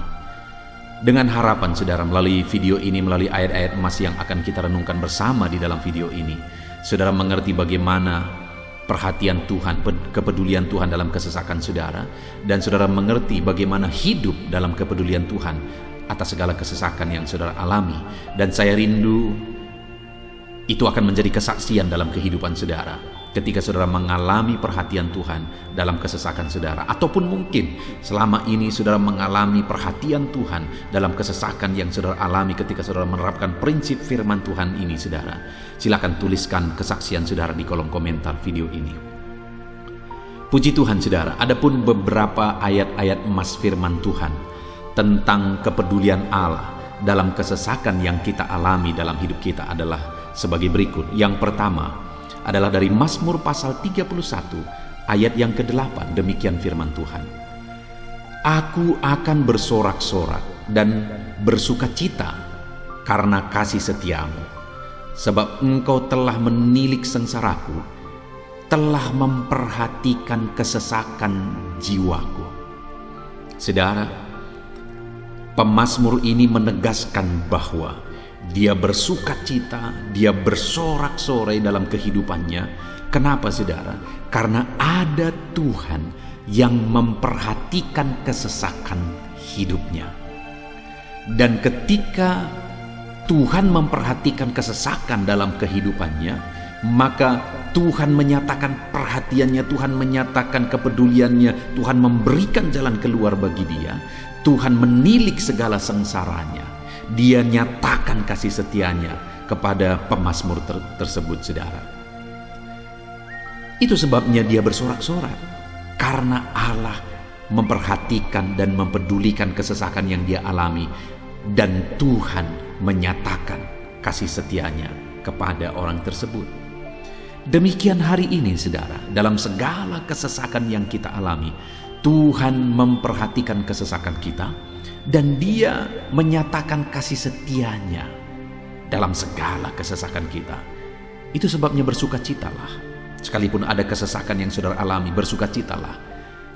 Dengan harapan, saudara, melalui video ini, melalui ayat-ayat emas yang akan kita renungkan bersama di dalam video ini, saudara mengerti bagaimana perhatian Tuhan, kepedulian Tuhan dalam kesesakan saudara, dan saudara mengerti bagaimana hidup dalam kepedulian Tuhan atas segala kesesakan yang saudara alami. Dan saya rindu itu akan menjadi kesaksian dalam kehidupan saudara ketika saudara mengalami perhatian Tuhan dalam kesesakan saudara. Ataupun mungkin selama ini saudara mengalami perhatian Tuhan dalam kesesakan yang saudara alami ketika saudara menerapkan prinsip firman Tuhan ini saudara. Silakan tuliskan kesaksian saudara di kolom komentar video ini. Puji Tuhan saudara, adapun beberapa ayat-ayat emas firman Tuhan tentang kepedulian Allah dalam kesesakan yang kita alami dalam hidup kita adalah sebagai berikut. Yang pertama adalah dari Mazmur pasal 31 ayat yang ke-8. Demikian firman Tuhan. Aku akan bersorak-sorak dan bersukacita karena kasih setiamu, sebab engkau telah menilik sengsaraku, telah memperhatikan kesesakan jiwaku. Saudara, pemazmur ini menegaskan bahwa dia bersukacita, dia bersorak-sorai dalam kehidupannya. Kenapa saudara? Karena ada Tuhan yang memperhatikan kesesakan hidupnya. Dan ketika Tuhan memperhatikan kesesakan dalam kehidupannya, maka Tuhan menyatakan perhatiannya, Tuhan menyatakan kepeduliannya, Tuhan memberikan jalan keluar bagi dia, Tuhan menilik segala sengsaranya. Dia nyatakan kasih setianya kepada pemazmur tersebut saudara. Itu sebabnya dia bersorak-sorak, karena Allah memperhatikan dan mempedulikan kesesakan yang dia alami, dan Tuhan menyatakan kasih setianya kepada orang tersebut. Demikian hari ini saudara, dalam segala kesesakan yang kita alami, Tuhan memperhatikan kesesakan kita dan dia menyatakan kasih setianya dalam segala kesesakan kita. Itu sebabnya bersukacitalah. Sekalipun ada kesesakan yang saudara alami, bersukacitalah,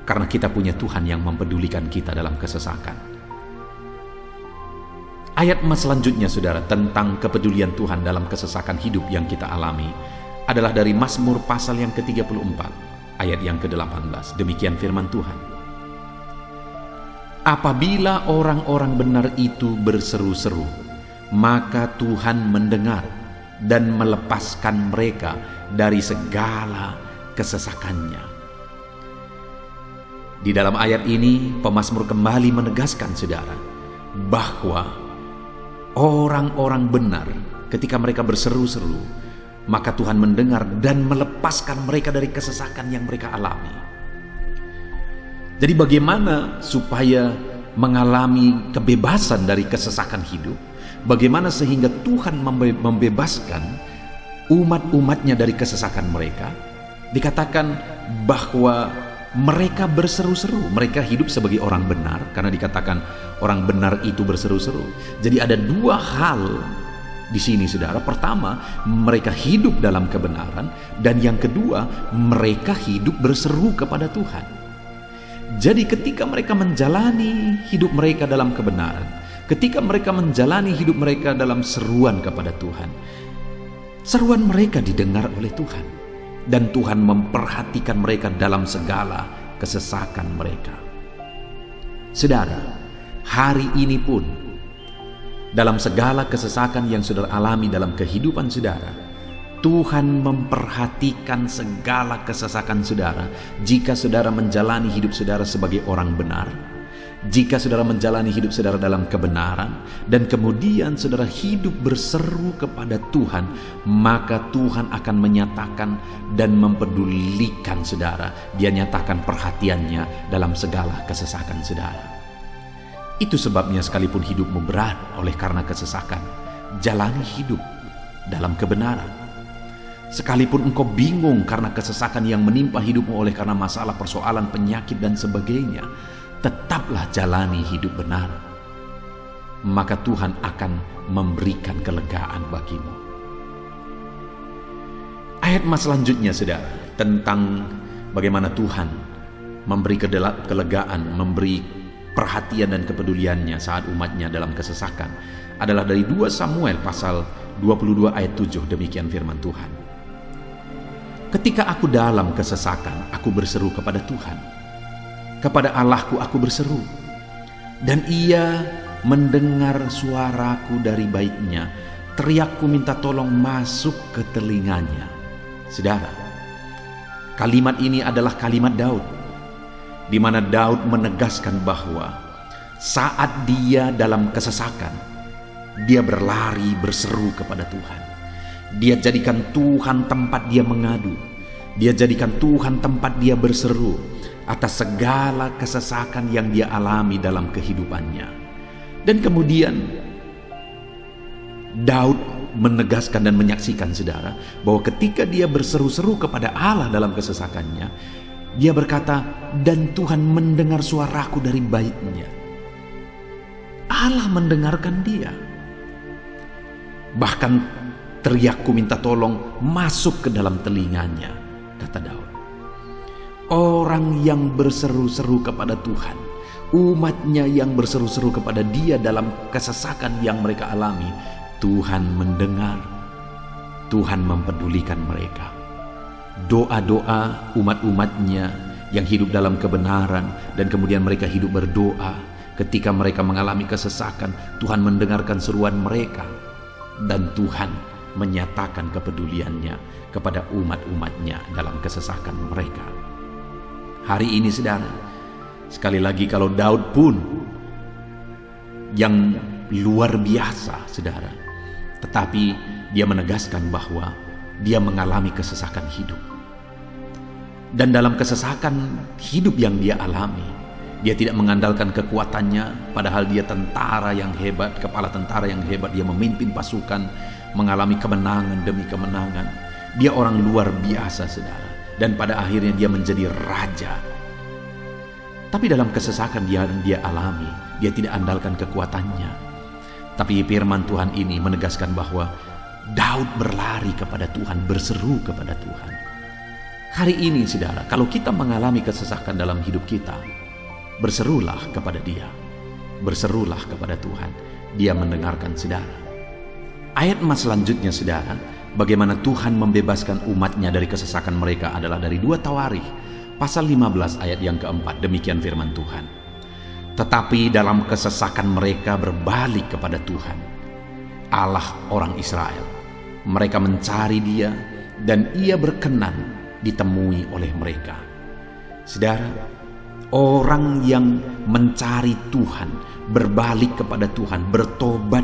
karena kita punya Tuhan yang mempedulikan kita dalam kesesakan. Ayat emas selanjutnya saudara tentang kepedulian Tuhan dalam kesesakan hidup yang kita alami adalah dari Mazmur pasal yang ke-34 ayat yang ke-18. Demikian firman Tuhan. Apabila orang-orang benar itu berseru-seru, maka Tuhan mendengar dan melepaskan mereka dari segala kesesakannya. Di dalam ayat ini, pemazmur kembali menegaskan saudara bahwa orang-orang benar ketika mereka berseru-seru, maka Tuhan mendengar dan melepaskan mereka dari kesesakan yang mereka alami. Jadi bagaimana supaya mengalami kebebasan dari kesesakan hidup? Bagaimana sehingga Tuhan membebaskan umat-umatnya dari kesesakan mereka? Dikatakan bahwa mereka berseru-seru, mereka hidup sebagai orang benar, karena dikatakan orang benar itu berseru-seru. Jadi ada dua hal di sini saudara. Pertama, mereka hidup dalam kebenaran, dan yang kedua, mereka hidup berseru kepada Tuhan. Jadi ketika mereka menjalani hidup mereka dalam kebenaran, ketika mereka menjalani hidup mereka dalam seruan kepada Tuhan, seruan mereka didengar oleh Tuhan, dan Tuhan memperhatikan mereka dalam segala kesesakan mereka. Saudara, hari ini pun dalam segala kesesakan yang saudara alami dalam kehidupan saudara, Tuhan memperhatikan segala kesesakan saudara. Jika saudara menjalani hidup saudara sebagai orang benar, jika saudara menjalani hidup saudara dalam kebenaran, dan kemudian saudara hidup berseru kepada Tuhan, maka Tuhan akan menyatakan dan mempedulikan saudara. Dia nyatakan perhatiannya dalam segala kesesakan saudara. Itu sebabnya sekalipun hidupmu berat oleh karena kesesakan, jalani hidup dalam kebenaran. Sekalipun engkau bingung karena kesesakan yang menimpa hidupmu oleh karena masalah, persoalan, penyakit dan sebagainya, tetaplah jalani hidup benar. Maka Tuhan akan memberikan kelegaan bagimu. Ayat emas selanjutnya saudara tentang bagaimana Tuhan memberi kelegaan, memberi perhatian dan kepeduliannya saat umatnya dalam kesesakan adalah dari 2 Samuel pasal 22 ayat 7. Demikian firman Tuhan. Ketika aku dalam kesesakan, aku berseru kepada Tuhan. Kepada Allahku aku berseru, dan Ia mendengar suaraku dari baitnya, teriakku minta tolong masuk ke telinganya. Saudara, kalimat ini adalah kalimat Daud, di mana Daud menegaskan bahwa saat dia dalam kesesakan, dia berlari berseru kepada Tuhan. Dia jadikan Tuhan tempat dia mengadu. Dia jadikan Tuhan tempat dia berseru atas segala kesesakan yang dia alami dalam kehidupannya. Dan kemudian Daud menegaskan dan menyaksikan, saudara, bahwa ketika dia berseru-seru kepada Allah dalam kesesakannya, dia berkata, dan Tuhan mendengar suaraku dari baitnya. Allah mendengarkan dia. Bahkan teriakku minta tolong masuk ke dalam telinganya, kata Daud. Orang yang berseru-seru kepada Tuhan, umatnya yang berseru-seru kepada dia dalam kesesakan yang mereka alami, Tuhan mendengar, Tuhan mempedulikan mereka. Doa-doa umat-umatnya yang hidup dalam kebenaran dan kemudian mereka hidup berdoa, ketika mereka mengalami kesesakan, Tuhan mendengarkan seruan mereka dan Tuhan menyatakan kepeduliannya kepada umat-umatnya dalam kesesakan mereka. Hari ini, saudara, sekali lagi, kalau Daud pun yang luar biasa, saudara, tetapi dia menegaskan bahwa dia mengalami kesesakan hidup. Dan dalam kesesakan hidup yang dia alami, dia tidak mengandalkan kekuatannya, padahal dia tentara yang hebat, kepala tentara yang hebat. Dia memimpin pasukan, mengalami kemenangan demi kemenangan. Dia orang luar biasa, saudara. Dan pada akhirnya dia menjadi raja. Tapi dalam kesesakan yang dia alami, dia tidak andalkan kekuatannya. Tapi firman Tuhan ini menegaskan bahwa Daud berlari kepada Tuhan, berseru kepada Tuhan. Hari ini, saudara, kalau kita mengalami kesesakan dalam hidup kita, berserulah kepada Dia, berserulah kepada Tuhan. Dia mendengarkan, saudara. Ayat emas selanjutnya, saudara, bagaimana Tuhan membebaskan umatnya dari kesesakan mereka adalah dari 2 Tawarikh pasal 15 ayat yang keempat. Demikian firman Tuhan. Tetapi dalam kesesakan mereka berbalik kepada Tuhan, Allah orang Israel. Mereka mencari Dia dan Ia berkenan ditemui oleh mereka. Saudara, orang yang mencari Tuhan, berbalik kepada Tuhan, bertobat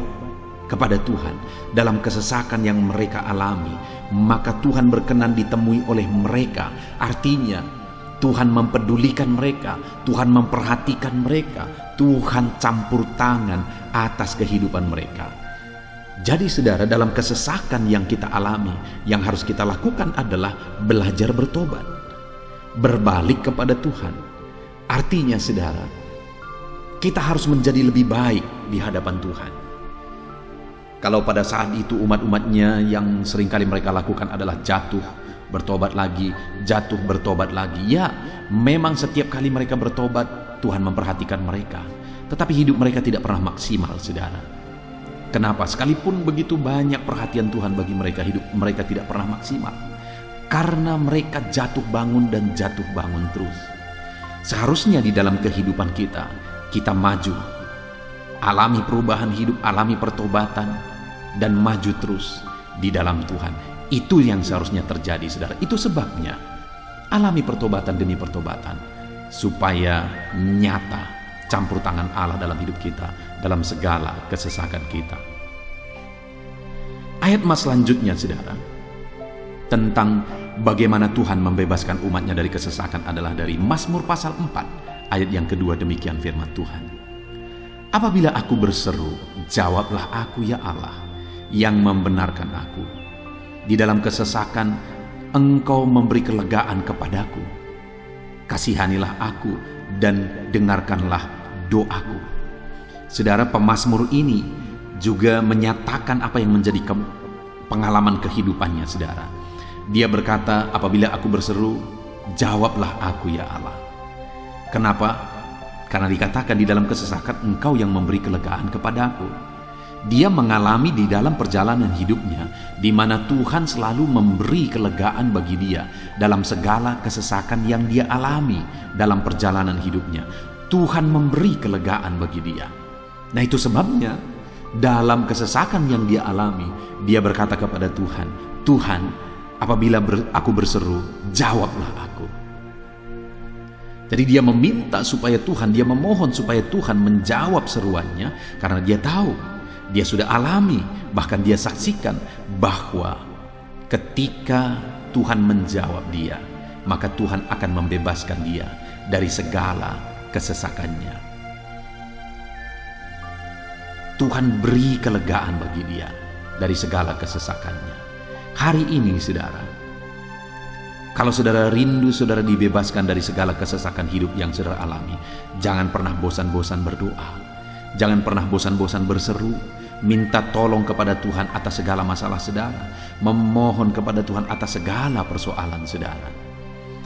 kepada Tuhan dalam kesesakan yang mereka alami, maka Tuhan berkenan ditemui oleh mereka. Artinya Tuhan mempedulikan mereka, Tuhan memperhatikan mereka, Tuhan campur tangan atas kehidupan mereka. Jadi, saudara, dalam kesesakan yang kita alami, yang harus kita lakukan adalah belajar bertobat, berbalik kepada Tuhan. Artinya, saudara, kita harus menjadi lebih baik di hadapan Tuhan. Kalau pada saat itu umat-umatnya yang seringkali mereka lakukan adalah jatuh, bertobat lagi, jatuh, bertobat lagi. Ya, memang setiap kali mereka bertobat, Tuhan memperhatikan mereka. Tetapi hidup mereka tidak pernah maksimal, saudara. Kenapa? Sekalipun begitu banyak perhatian Tuhan bagi mereka, hidup mereka tidak pernah maksimal. Karena mereka jatuh bangun dan jatuh bangun terus. Seharusnya di dalam kehidupan kita, kita maju, alami perubahan hidup, alami pertobatan, dan maju terus di dalam Tuhan. Itu yang seharusnya terjadi, saudara. Itu sebabnya alami pertobatan demi pertobatan, supaya nyata campur tangan Allah dalam hidup kita, dalam segala kesesakan kita. Ayat emas selanjutnya, saudara, tentang bagaimana Tuhan membebaskan umatnya dari kesesakan adalah dari Mazmur pasal 4 ayat yang kedua. Demikian firman Tuhan. Apabila aku berseru, jawablah aku ya Allah, yang membenarkan aku. Di dalam kesesakan, Engkau memberi kelegaan kepadaku. Kasihanilah aku dan dengarkanlah doaku. Saudara, pemazmur ini juga menyatakan apa yang menjadi pengalaman kehidupannya, saudara. Dia berkata, apabila aku berseru, jawablah aku ya Allah. Kenapa? Karena dikatakan di dalam kesesakan, Engkau yang memberi kelegaan kepadaku. Dia mengalami di dalam perjalanan hidupnya, di mana Tuhan selalu memberi kelegaan bagi dia dalam segala kesesakan yang dia alami dalam perjalanan hidupnya. Tuhan memberi kelegaan bagi dia. Nah, itu sebabnya dalam kesesakan yang dia alami, dia berkata kepada Tuhan, Tuhan, apabila aku berseru, jawablah aku. Jadi dia meminta supaya Tuhan, dia memohon supaya Tuhan menjawab seruannya, karena dia tahu, dia sudah alami, bahkan dia saksikan bahwa ketika Tuhan menjawab dia, maka Tuhan akan membebaskan dia dari segala kesesakannya. Tuhan beri kelegaan bagi dia dari segala kesesakannya. Hari ini saudara, kalau saudara rindu saudara dibebaskan dari segala kesesakan hidup yang saudara alami, jangan pernah bosan-bosan berdoa. Jangan pernah bosan-bosan berseru, minta tolong kepada Tuhan atas segala masalah saudara, memohon kepada Tuhan atas segala persoalan saudara.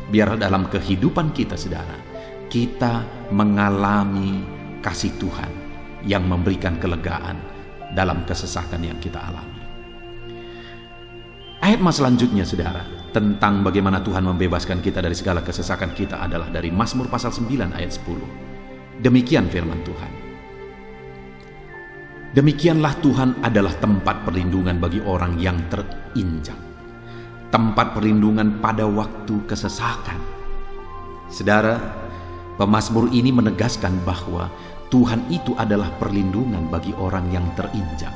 Biar dalam kehidupan kita saudara, kita mengalami kasih Tuhan yang memberikan kelegaan dalam kesesakan yang kita alami. Ayat mas selanjutnya saudara, tentang bagaimana Tuhan membebaskan kita dari segala kesesakan kita adalah dari Mazmur pasal 9 ayat 10. Demikian firman Tuhan. Demikianlah Tuhan adalah tempat perlindungan bagi orang yang terinjak, tempat perlindungan pada waktu kesesakan. Saudara, pemazmur ini menegaskan bahwa Tuhan itu adalah perlindungan bagi orang yang terinjak.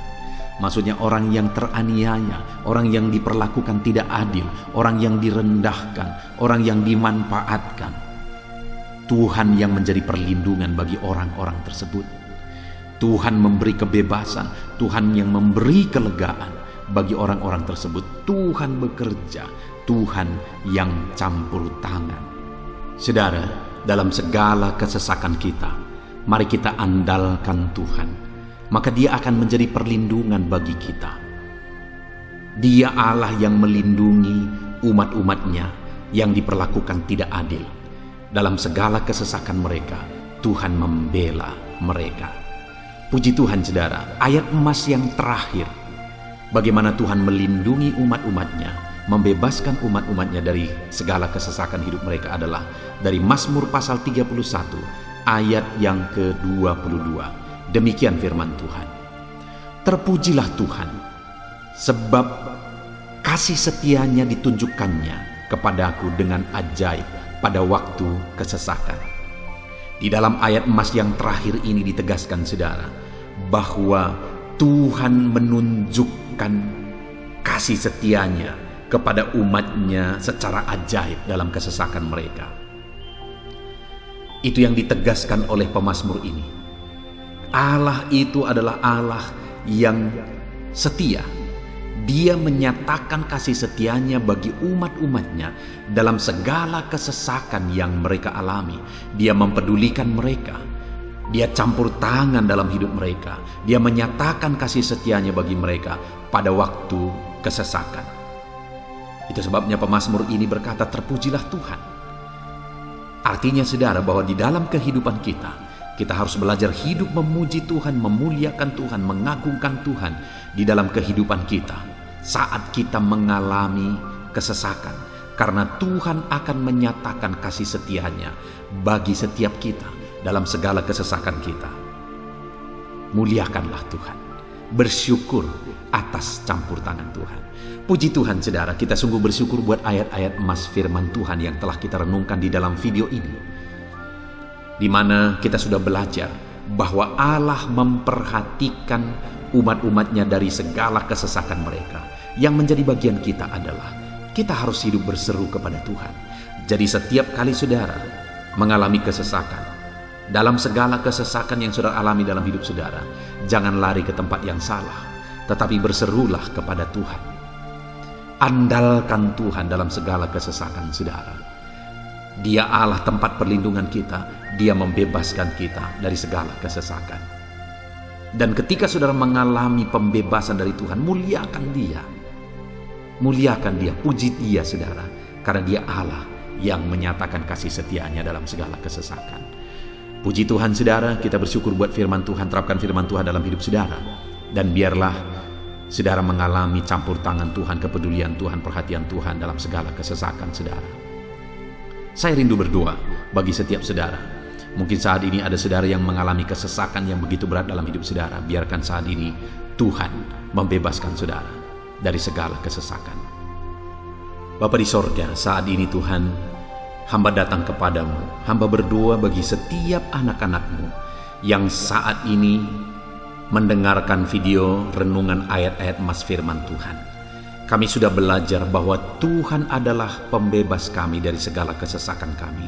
Maksudnya orang yang teraniaya, orang yang diperlakukan tidak adil, orang yang direndahkan, orang yang dimanfaatkan. Tuhan yang menjadi perlindungan bagi orang-orang tersebut. Tuhan memberi kebebasan, Tuhan yang memberi kelegaan bagi orang-orang tersebut. Tuhan bekerja, Tuhan yang campur tangan. Saudara, dalam segala kesesakan kita, mari kita andalkan Tuhan, maka Dia akan menjadi perlindungan bagi kita. Dia Allah yang melindungi umat-umatnya yang diperlakukan tidak adil. Dalam segala kesesakan mereka, Tuhan membela mereka. Puji Tuhan saudara, ayat emas yang terakhir, bagaimana Tuhan melindungi umat-umatnya, membebaskan umat-umatnya dari segala kesesakan hidup mereka adalah dari Mazmur pasal 31 ayat yang ke-22. Demikian firman Tuhan. Terpujilah Tuhan, sebab kasih setianya ditunjukkannya kepadaku dengan ajaib pada waktu kesesakan. Di dalam ayat emas yang terakhir ini ditegaskan saudara, bahwa Tuhan menunjukkan kasih setianya kepada umatnya secara ajaib dalam kesesakan mereka. Itu yang ditegaskan oleh pemazmur ini. Allah itu adalah Allah yang setia. Dia menyatakan kasih setianya bagi umat-umatnya dalam segala kesesakan yang mereka alami. Dia mempedulikan mereka. Dia campur tangan dalam hidup mereka. Dia menyatakan kasih setianya bagi mereka pada waktu kesesakan. Itu sebabnya pemazmur ini berkata, terpujilah Tuhan. Artinya saudara, bahwa di dalam kehidupan kita harus belajar hidup memuji Tuhan, memuliakan Tuhan, mengagungkan Tuhan di dalam kehidupan kita saat kita mengalami kesesakan, karena Tuhan akan menyatakan kasih setianya bagi setiap kita dalam segala kesesakan kita. Muliakanlah Tuhan, bersyukur atas campur tangan Tuhan. Puji Tuhan saudara, kita sungguh bersyukur buat ayat-ayat emas firman Tuhan yang telah kita renungkan di dalam video ini, di mana kita sudah belajar bahwa Allah memperhatikan umat-umatnya dari segala kesesakan mereka. Yang menjadi bagian kita adalah kita harus hidup berseru kepada Tuhan. Jadi setiap kali saudara mengalami kesesakan, dalam segala kesesakan yang saudara alami dalam hidup saudara, jangan lari ke tempat yang salah, tetapi berserulah kepada Tuhan. Andalkan Tuhan dalam segala kesesakan saudara. Dia Allah tempat perlindungan kita. Dia membebaskan kita dari segala kesesakan. Dan ketika saudara mengalami pembebasan dari Tuhan, muliakan Dia. Muliakan Dia, puji Dia saudara. Karena Dia Allah yang menyatakan kasih setianya dalam segala kesesakan. Puji Tuhan saudara, kita bersyukur buat firman Tuhan. Terapkan firman Tuhan dalam hidup saudara. Dan biarlah saudara mengalami campur tangan Tuhan, kepedulian Tuhan, perhatian Tuhan dalam segala kesesakan saudara. Saya rindu berdoa bagi setiap saudara, Mungkin saat ini ada saudara yang mengalami kesesakan yang begitu berat dalam hidup saudara. Biarkan saat ini Tuhan membebaskan saudara dari segala kesesakan. Bapa di sorga, saat ini Tuhan, hamba datang kepadamu. Hamba berdoa bagi setiap anak-anakmu yang saat ini mendengarkan video renungan ayat-ayat Mas Firman Tuhan. Kami sudah belajar bahwa Tuhan adalah pembebas kami dari segala kesesakan kami.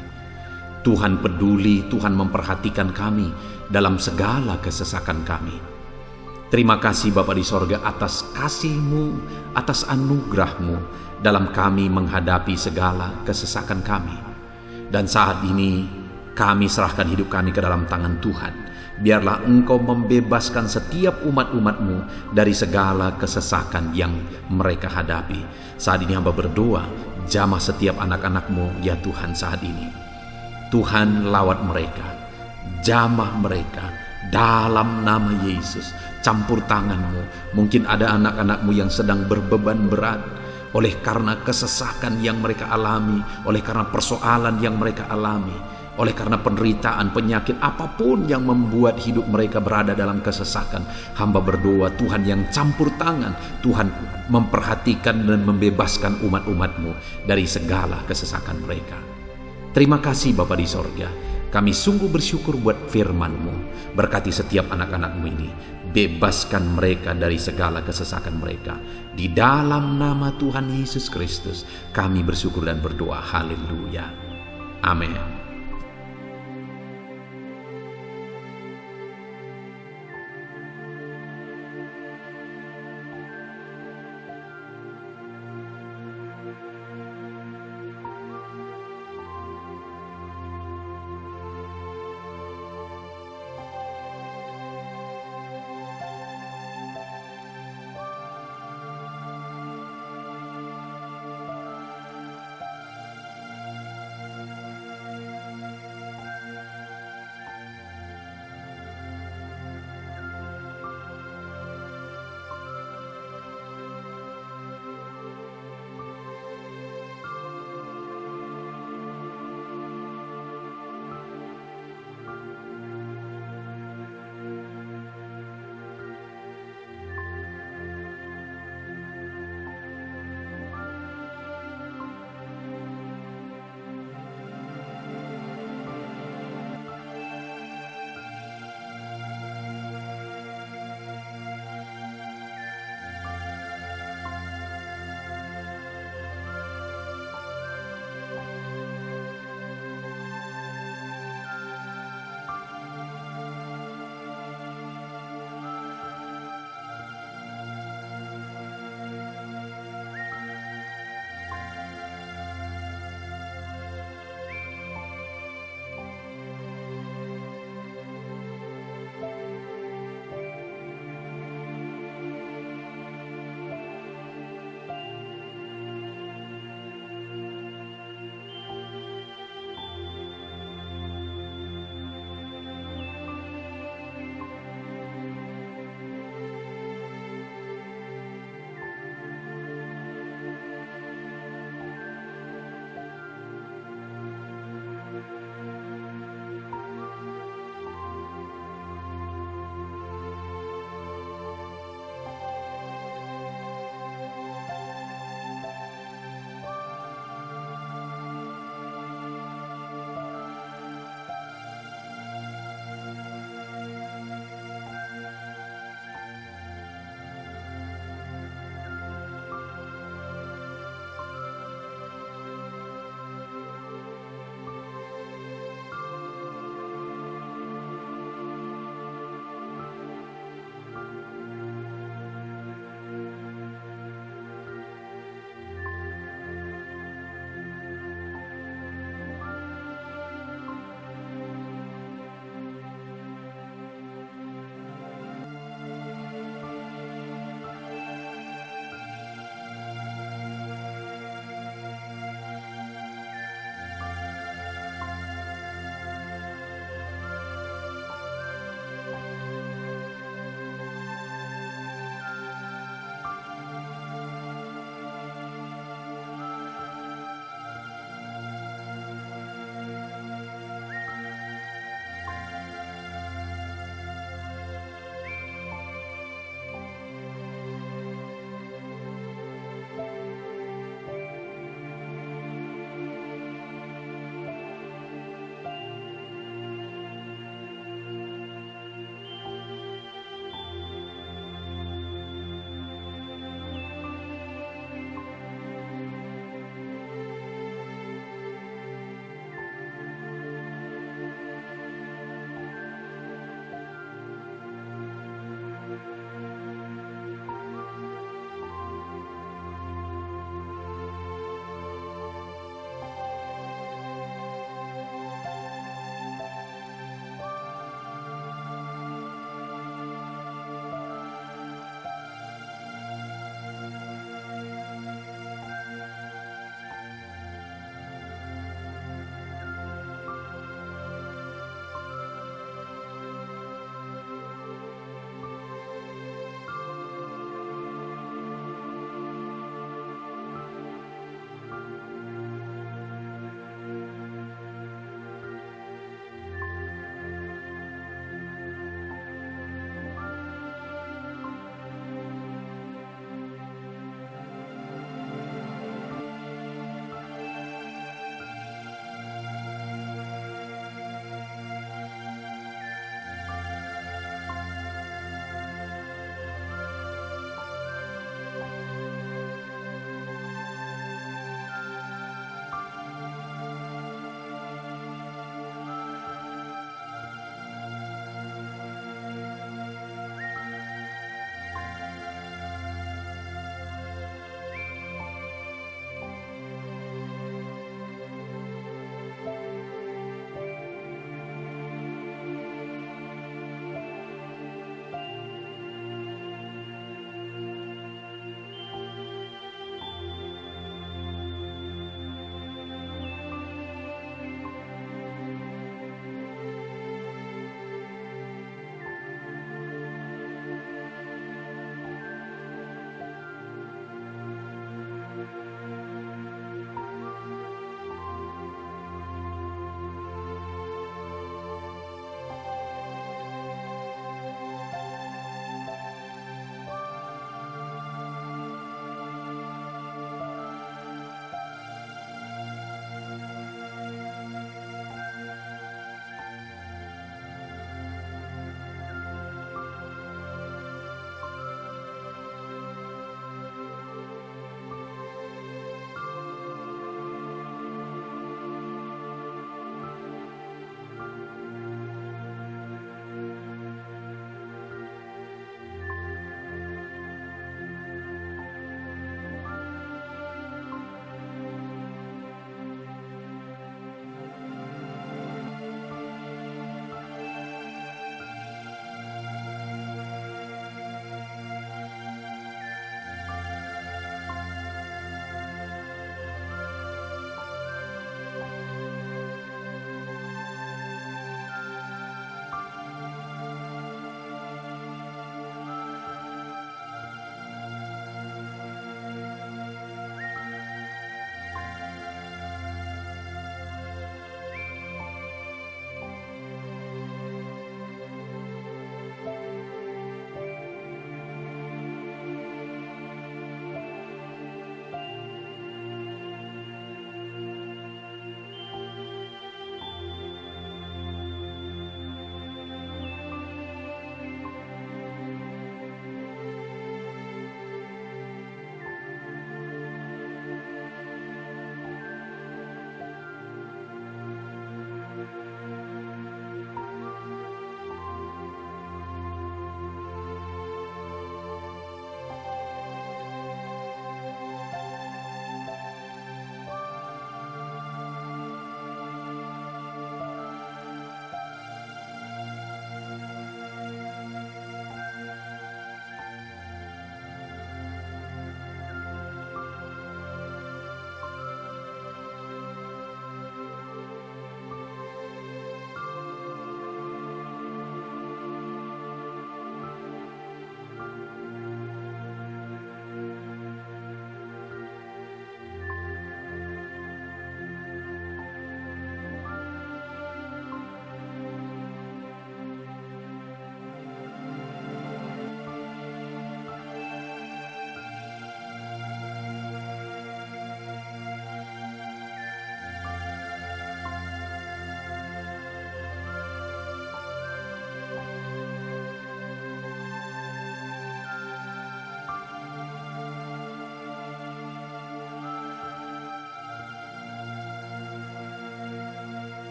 Tuhan peduli, Tuhan memperhatikan kami dalam segala kesesakan kami. Terima kasih Bapa di sorga atas kasih-Mu, atas anugerah-Mu dalam kami menghadapi segala kesesakan kami. Dan saat ini kami serahkan hidup kami ke dalam tangan Tuhan. Biarlah Engkau membebaskan setiap umat-umat-Mu dari segala kesesakan yang mereka hadapi. Saat ini hamba berdoa, jamah setiap anak-anak-Mu ya Tuhan saat ini. Tuhan lawat mereka, jamah mereka dalam nama Yesus. Campur tangan-Mu. Mungkin ada anak-anak-Mu yang sedang berbeban berat oleh karena kesesakan yang mereka alami, oleh karena persoalan yang mereka alami, oleh karena penderitaan, penyakit, apapun yang membuat hidup mereka berada dalam kesesakan. Hamba berdoa Tuhan yang campur tangan, Tuhan memperhatikan dan membebaskan umat-umat-Mu dari segala kesesakan mereka. Terima kasih Bapa di sorga. Kami sungguh bersyukur buat firman-Mu. Berkati setiap anak-anak-Mu ini. Bebaskan mereka dari segala kesesakan mereka. Di dalam nama Tuhan Yesus Kristus kami bersyukur dan berdoa. Haleluya. Amin.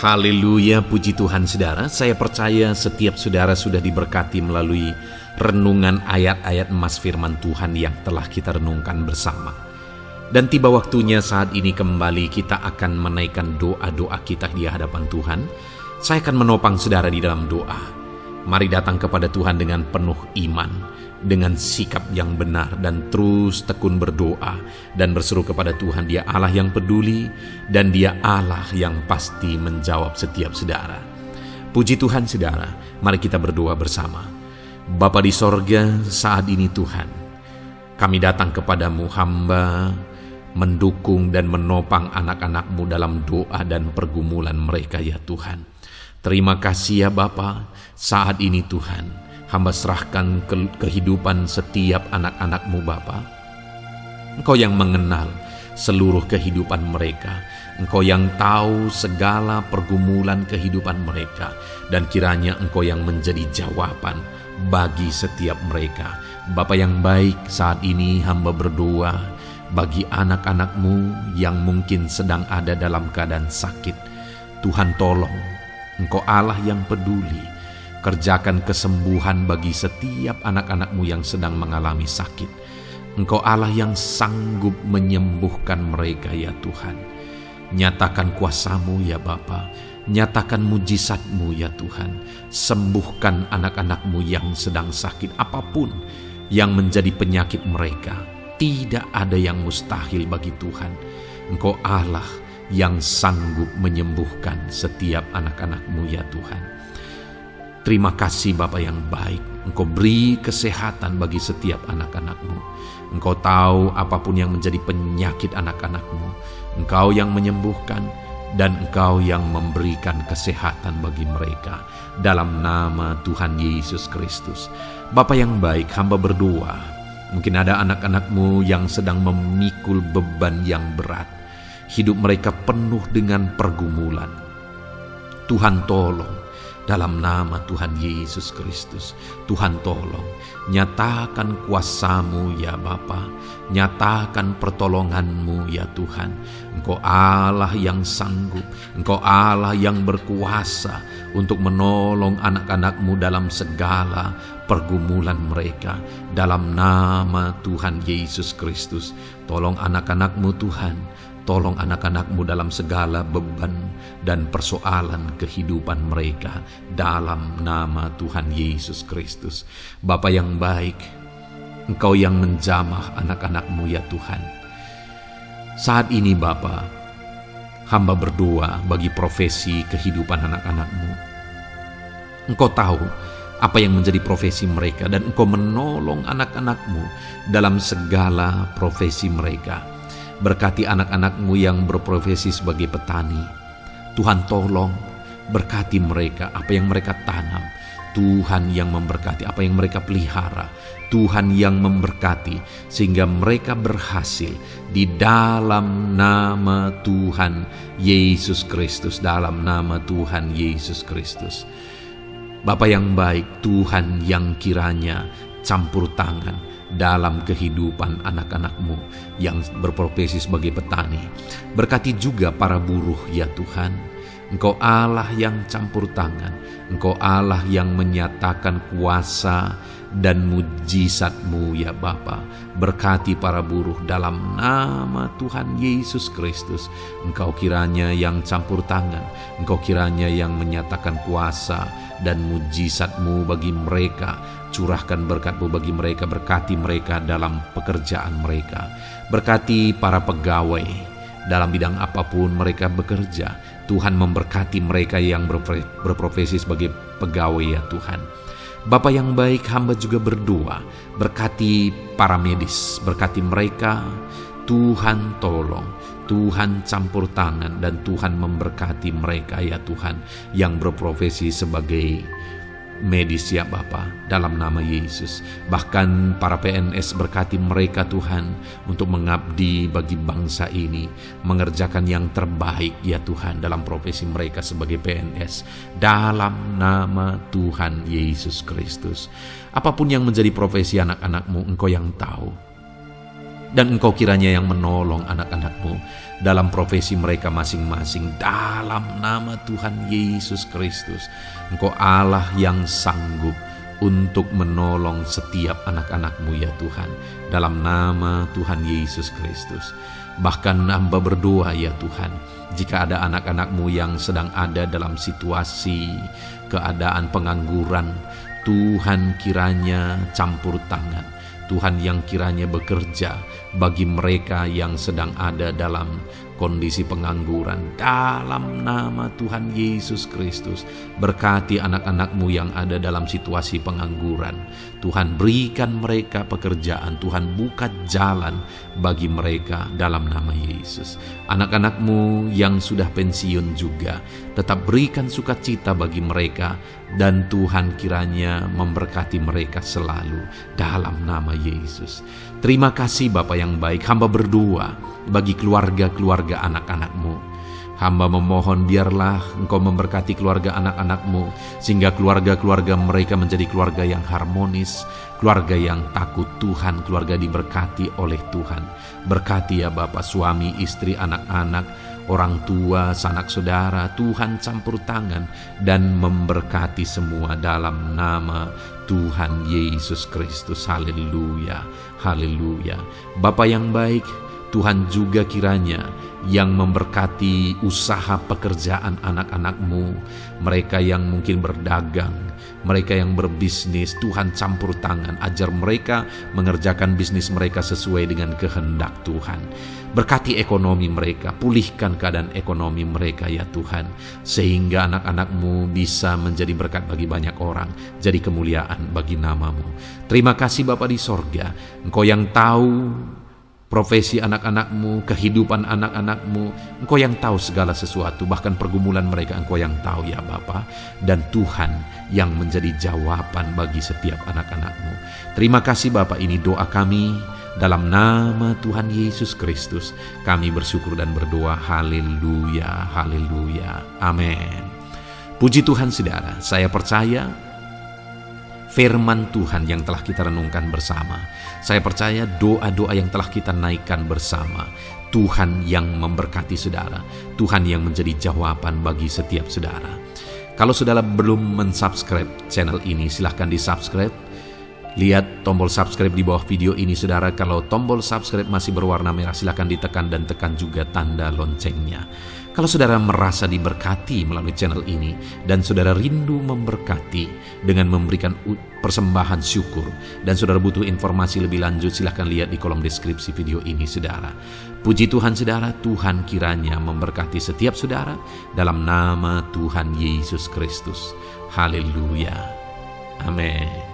Haleluya, puji Tuhan saudara. Saya percaya setiap saudara sudah diberkati melalui renungan ayat-ayat emas firman Tuhan yang telah kita renungkan bersama. Dan tiba waktunya saat ini kembali kita akan menaikkan doa-doa kita di hadapan Tuhan. Saya akan menopang saudara di dalam doa. Mari datang kepada Tuhan dengan penuh iman, dengan sikap yang benar, dan terus tekun berdoa dan berseru kepada Tuhan. Dia Allah yang peduli dan Dia Allah yang pasti menjawab setiap saudara. Puji Tuhan saudara, mari kita berdoa bersama. Bapa di sorga, saat ini Tuhan, kami datang kepadamu, hamba mendukung dan menopang anak-anak-Mu dalam doa dan pergumulan mereka ya Tuhan. Terima kasih ya Bapa, saat ini Tuhan, hamba serahkan kehidupan setiap anak-anak-Mu Bapa. Engkau yang mengenal seluruh kehidupan mereka. Engkau yang tahu segala pergumulan kehidupan mereka. Dan kiranya Engkau yang menjadi jawaban bagi setiap mereka. Bapa yang baik, saat ini hamba berdoa bagi anak-anak-Mu yang mungkin sedang ada dalam keadaan sakit. Tuhan tolong, Engkau Allah yang peduli. Kerjakan kesembuhan bagi setiap anak-anak-Mu yang sedang mengalami sakit. Engkau Allah yang sanggup menyembuhkan mereka ya Tuhan. Nyatakan kuasa-Mu ya Bapa. Nyatakan mujizat-Mu ya Tuhan. Sembuhkan anak-anak-Mu yang sedang sakit apapun yang menjadi penyakit mereka. Tidak ada yang mustahil bagi Tuhan. Engkau Allah yang sanggup menyembuhkan setiap anak-anak-Mu ya Tuhan. Terima kasih Bapa yang baik. Engkau beri kesehatan bagi setiap anak-anak-Mu. Engkau tahu apapun yang menjadi penyakit anak-anak-Mu. Engkau yang menyembuhkan dan Engkau yang memberikan kesehatan bagi mereka. Dalam nama Tuhan Yesus Kristus. Bapa yang baik, hamba berdoa. Mungkin ada anak-anak-Mu yang sedang memikul beban yang berat. Hidup mereka penuh dengan pergumulan. Tuhan tolong. Dalam nama Tuhan Yesus Kristus, Tuhan tolong, nyatakan kuasa-Mu ya Bapa, nyatakan pertolongan-Mu ya Tuhan. Engkau Allah yang sanggup, Engkau Allah yang berkuasa untuk menolong anak-anak-Mu dalam segala pergumulan mereka. Dalam nama Tuhan Yesus Kristus, tolong anak-anak-Mu Tuhan. Tolong anak-anak-Mu dalam segala beban dan persoalan kehidupan mereka. Dalam nama Tuhan Yesus Kristus. Bapa yang baik, Engkau yang menjamah anak-anak-Mu ya Tuhan. Saat ini Bapa, hamba berdoa bagi profesi kehidupan anak-anak-Mu. Engkau tahu apa yang menjadi profesi mereka dan Engkau menolong anak-anak-Mu dalam segala profesi mereka. Berkati anak-anak-Mu yang berprofesi sebagai petani. Tuhan tolong, berkati mereka apa yang mereka tanam. Tuhan yang memberkati apa yang mereka pelihara. Tuhan yang memberkati sehingga mereka berhasil di dalam nama Tuhan Yesus Kristus. Dalam nama Tuhan Yesus Kristus. Bapa yang baik, Tuhan yang kiranya campur tangan dalam kehidupan anak-anak-Mu yang berprofesi sebagai petani. Berkati juga para buruh ya Tuhan. Engkau Allah yang campur tangan. Engkau Allah yang menyatakan kuasa dan mujizat-Mu ya Bapa. Berkati para buruh dalam nama Tuhan Yesus Kristus. Engkau kiranya yang campur tangan. Engkau kiranya yang menyatakan kuasa dan mujizat-Mu bagi mereka. Curahkan berkat-Mu bagi mereka, berkati mereka dalam pekerjaan mereka. Berkati para pegawai dalam bidang apapun mereka bekerja. Tuhan memberkati mereka yang berprofesi sebagai pegawai ya Tuhan. Bapa yang baik, hamba juga berdoa. Berkati para medis, berkati mereka. Tuhan tolong, Tuhan campur tangan dan Tuhan memberkati mereka ya Tuhan yang berprofesi sebagai medis ya Bapa, dalam nama Yesus. Bahkan para PNS berkati mereka Tuhan untuk mengabdi bagi bangsa ini, mengerjakan yang terbaik ya Tuhan dalam profesi mereka sebagai PNS. Dalam nama Tuhan Yesus Kristus. Apapun yang menjadi profesi anak-anak-Mu, Engkau yang tahu. Dan Engkau kiranya yang menolong anak-anak-Mu dalam profesi mereka masing-masing, dalam nama Tuhan Yesus Kristus. Engkau Allah yang sanggup untuk menolong setiap anak-anak-Mu ya Tuhan, dalam nama Tuhan Yesus Kristus. Bahkan hamba berdoa ya Tuhan, jika ada anak-anak-Mu yang sedang ada dalam situasi keadaan pengangguran, Tuhan kiranya campur tangan, Tuhan yang kiranya bekerja bagi mereka yang sedang ada dalam kondisi pengangguran. Dalam nama Tuhan Yesus Kristus, berkati anak-anak-Mu yang ada dalam situasi pengangguran. Tuhan berikan mereka pekerjaan, Tuhan buka jalan bagi mereka dalam nama Yesus. Anak-anak-Mu yang sudah pensiun juga, tetap berikan sukacita bagi mereka, dan Tuhan kiranya memberkati mereka selalu dalam nama Yesus. Terima kasih Bapa yang baik, hamba berdoa bagi keluarga-keluarga anak-anak-Mu. Hamba memohon biarlah Engkau memberkati keluarga anak-anak-Mu, sehingga keluarga-keluarga mereka menjadi keluarga yang harmonis, keluarga yang takut Tuhan, keluarga diberkati oleh Tuhan. Berkati ya Bapa, suami, istri, anak-anak, orang tua, sanak saudara, Tuhan campur tangan dan memberkati semua dalam nama Tuhan Yesus Kristus. Haleluya, haleluya. Bapa yang baik, Tuhan juga kiranya yang memberkati usaha pekerjaan anak-anak-Mu, mereka yang mungkin berdagang, mereka yang berbisnis. Tuhan campur tangan, ajar mereka mengerjakan bisnis mereka sesuai dengan kehendak Tuhan. Berkati ekonomi mereka, pulihkan keadaan ekonomi mereka ya Tuhan, sehingga anak-anak-Mu bisa menjadi berkat bagi banyak orang, jadi kemuliaan bagi nama-Mu. Terima kasih Bapa di sorga, Engkau yang tahu profesi anak-anak-Mu, kehidupan anak-anak-Mu. Engkau yang tahu segala sesuatu, bahkan pergumulan mereka Engkau yang tahu ya Bapa. Dan Tuhan yang menjadi jawaban bagi setiap anak-anak-Mu. Terima kasih Bapa, ini doa kami dalam nama Tuhan Yesus Kristus. Kami bersyukur dan berdoa. Haleluya, haleluya, amin. Puji Tuhan saudara, saya percaya firman Tuhan yang telah kita renungkan bersama, saya percaya doa-doa yang telah kita naikkan bersama, Tuhan yang memberkati saudara, Tuhan yang menjadi jawaban bagi setiap saudara. Kalau saudara belum mensubscribe channel ini, silahkan di-subscribe. Lihat tombol subscribe di bawah video ini saudara. Kalau tombol subscribe masih berwarna merah, silahkan ditekan dan tekan juga tanda loncengnya. Kalau saudara merasa diberkati melalui channel ini dan saudara rindu memberkati dengan memberikan persembahan syukur, dan saudara butuh informasi lebih lanjut, silahkan lihat di kolom deskripsi video ini saudara. Puji Tuhan saudara, Tuhan kiranya memberkati setiap saudara dalam nama Tuhan Yesus Kristus. Haleluya, amin.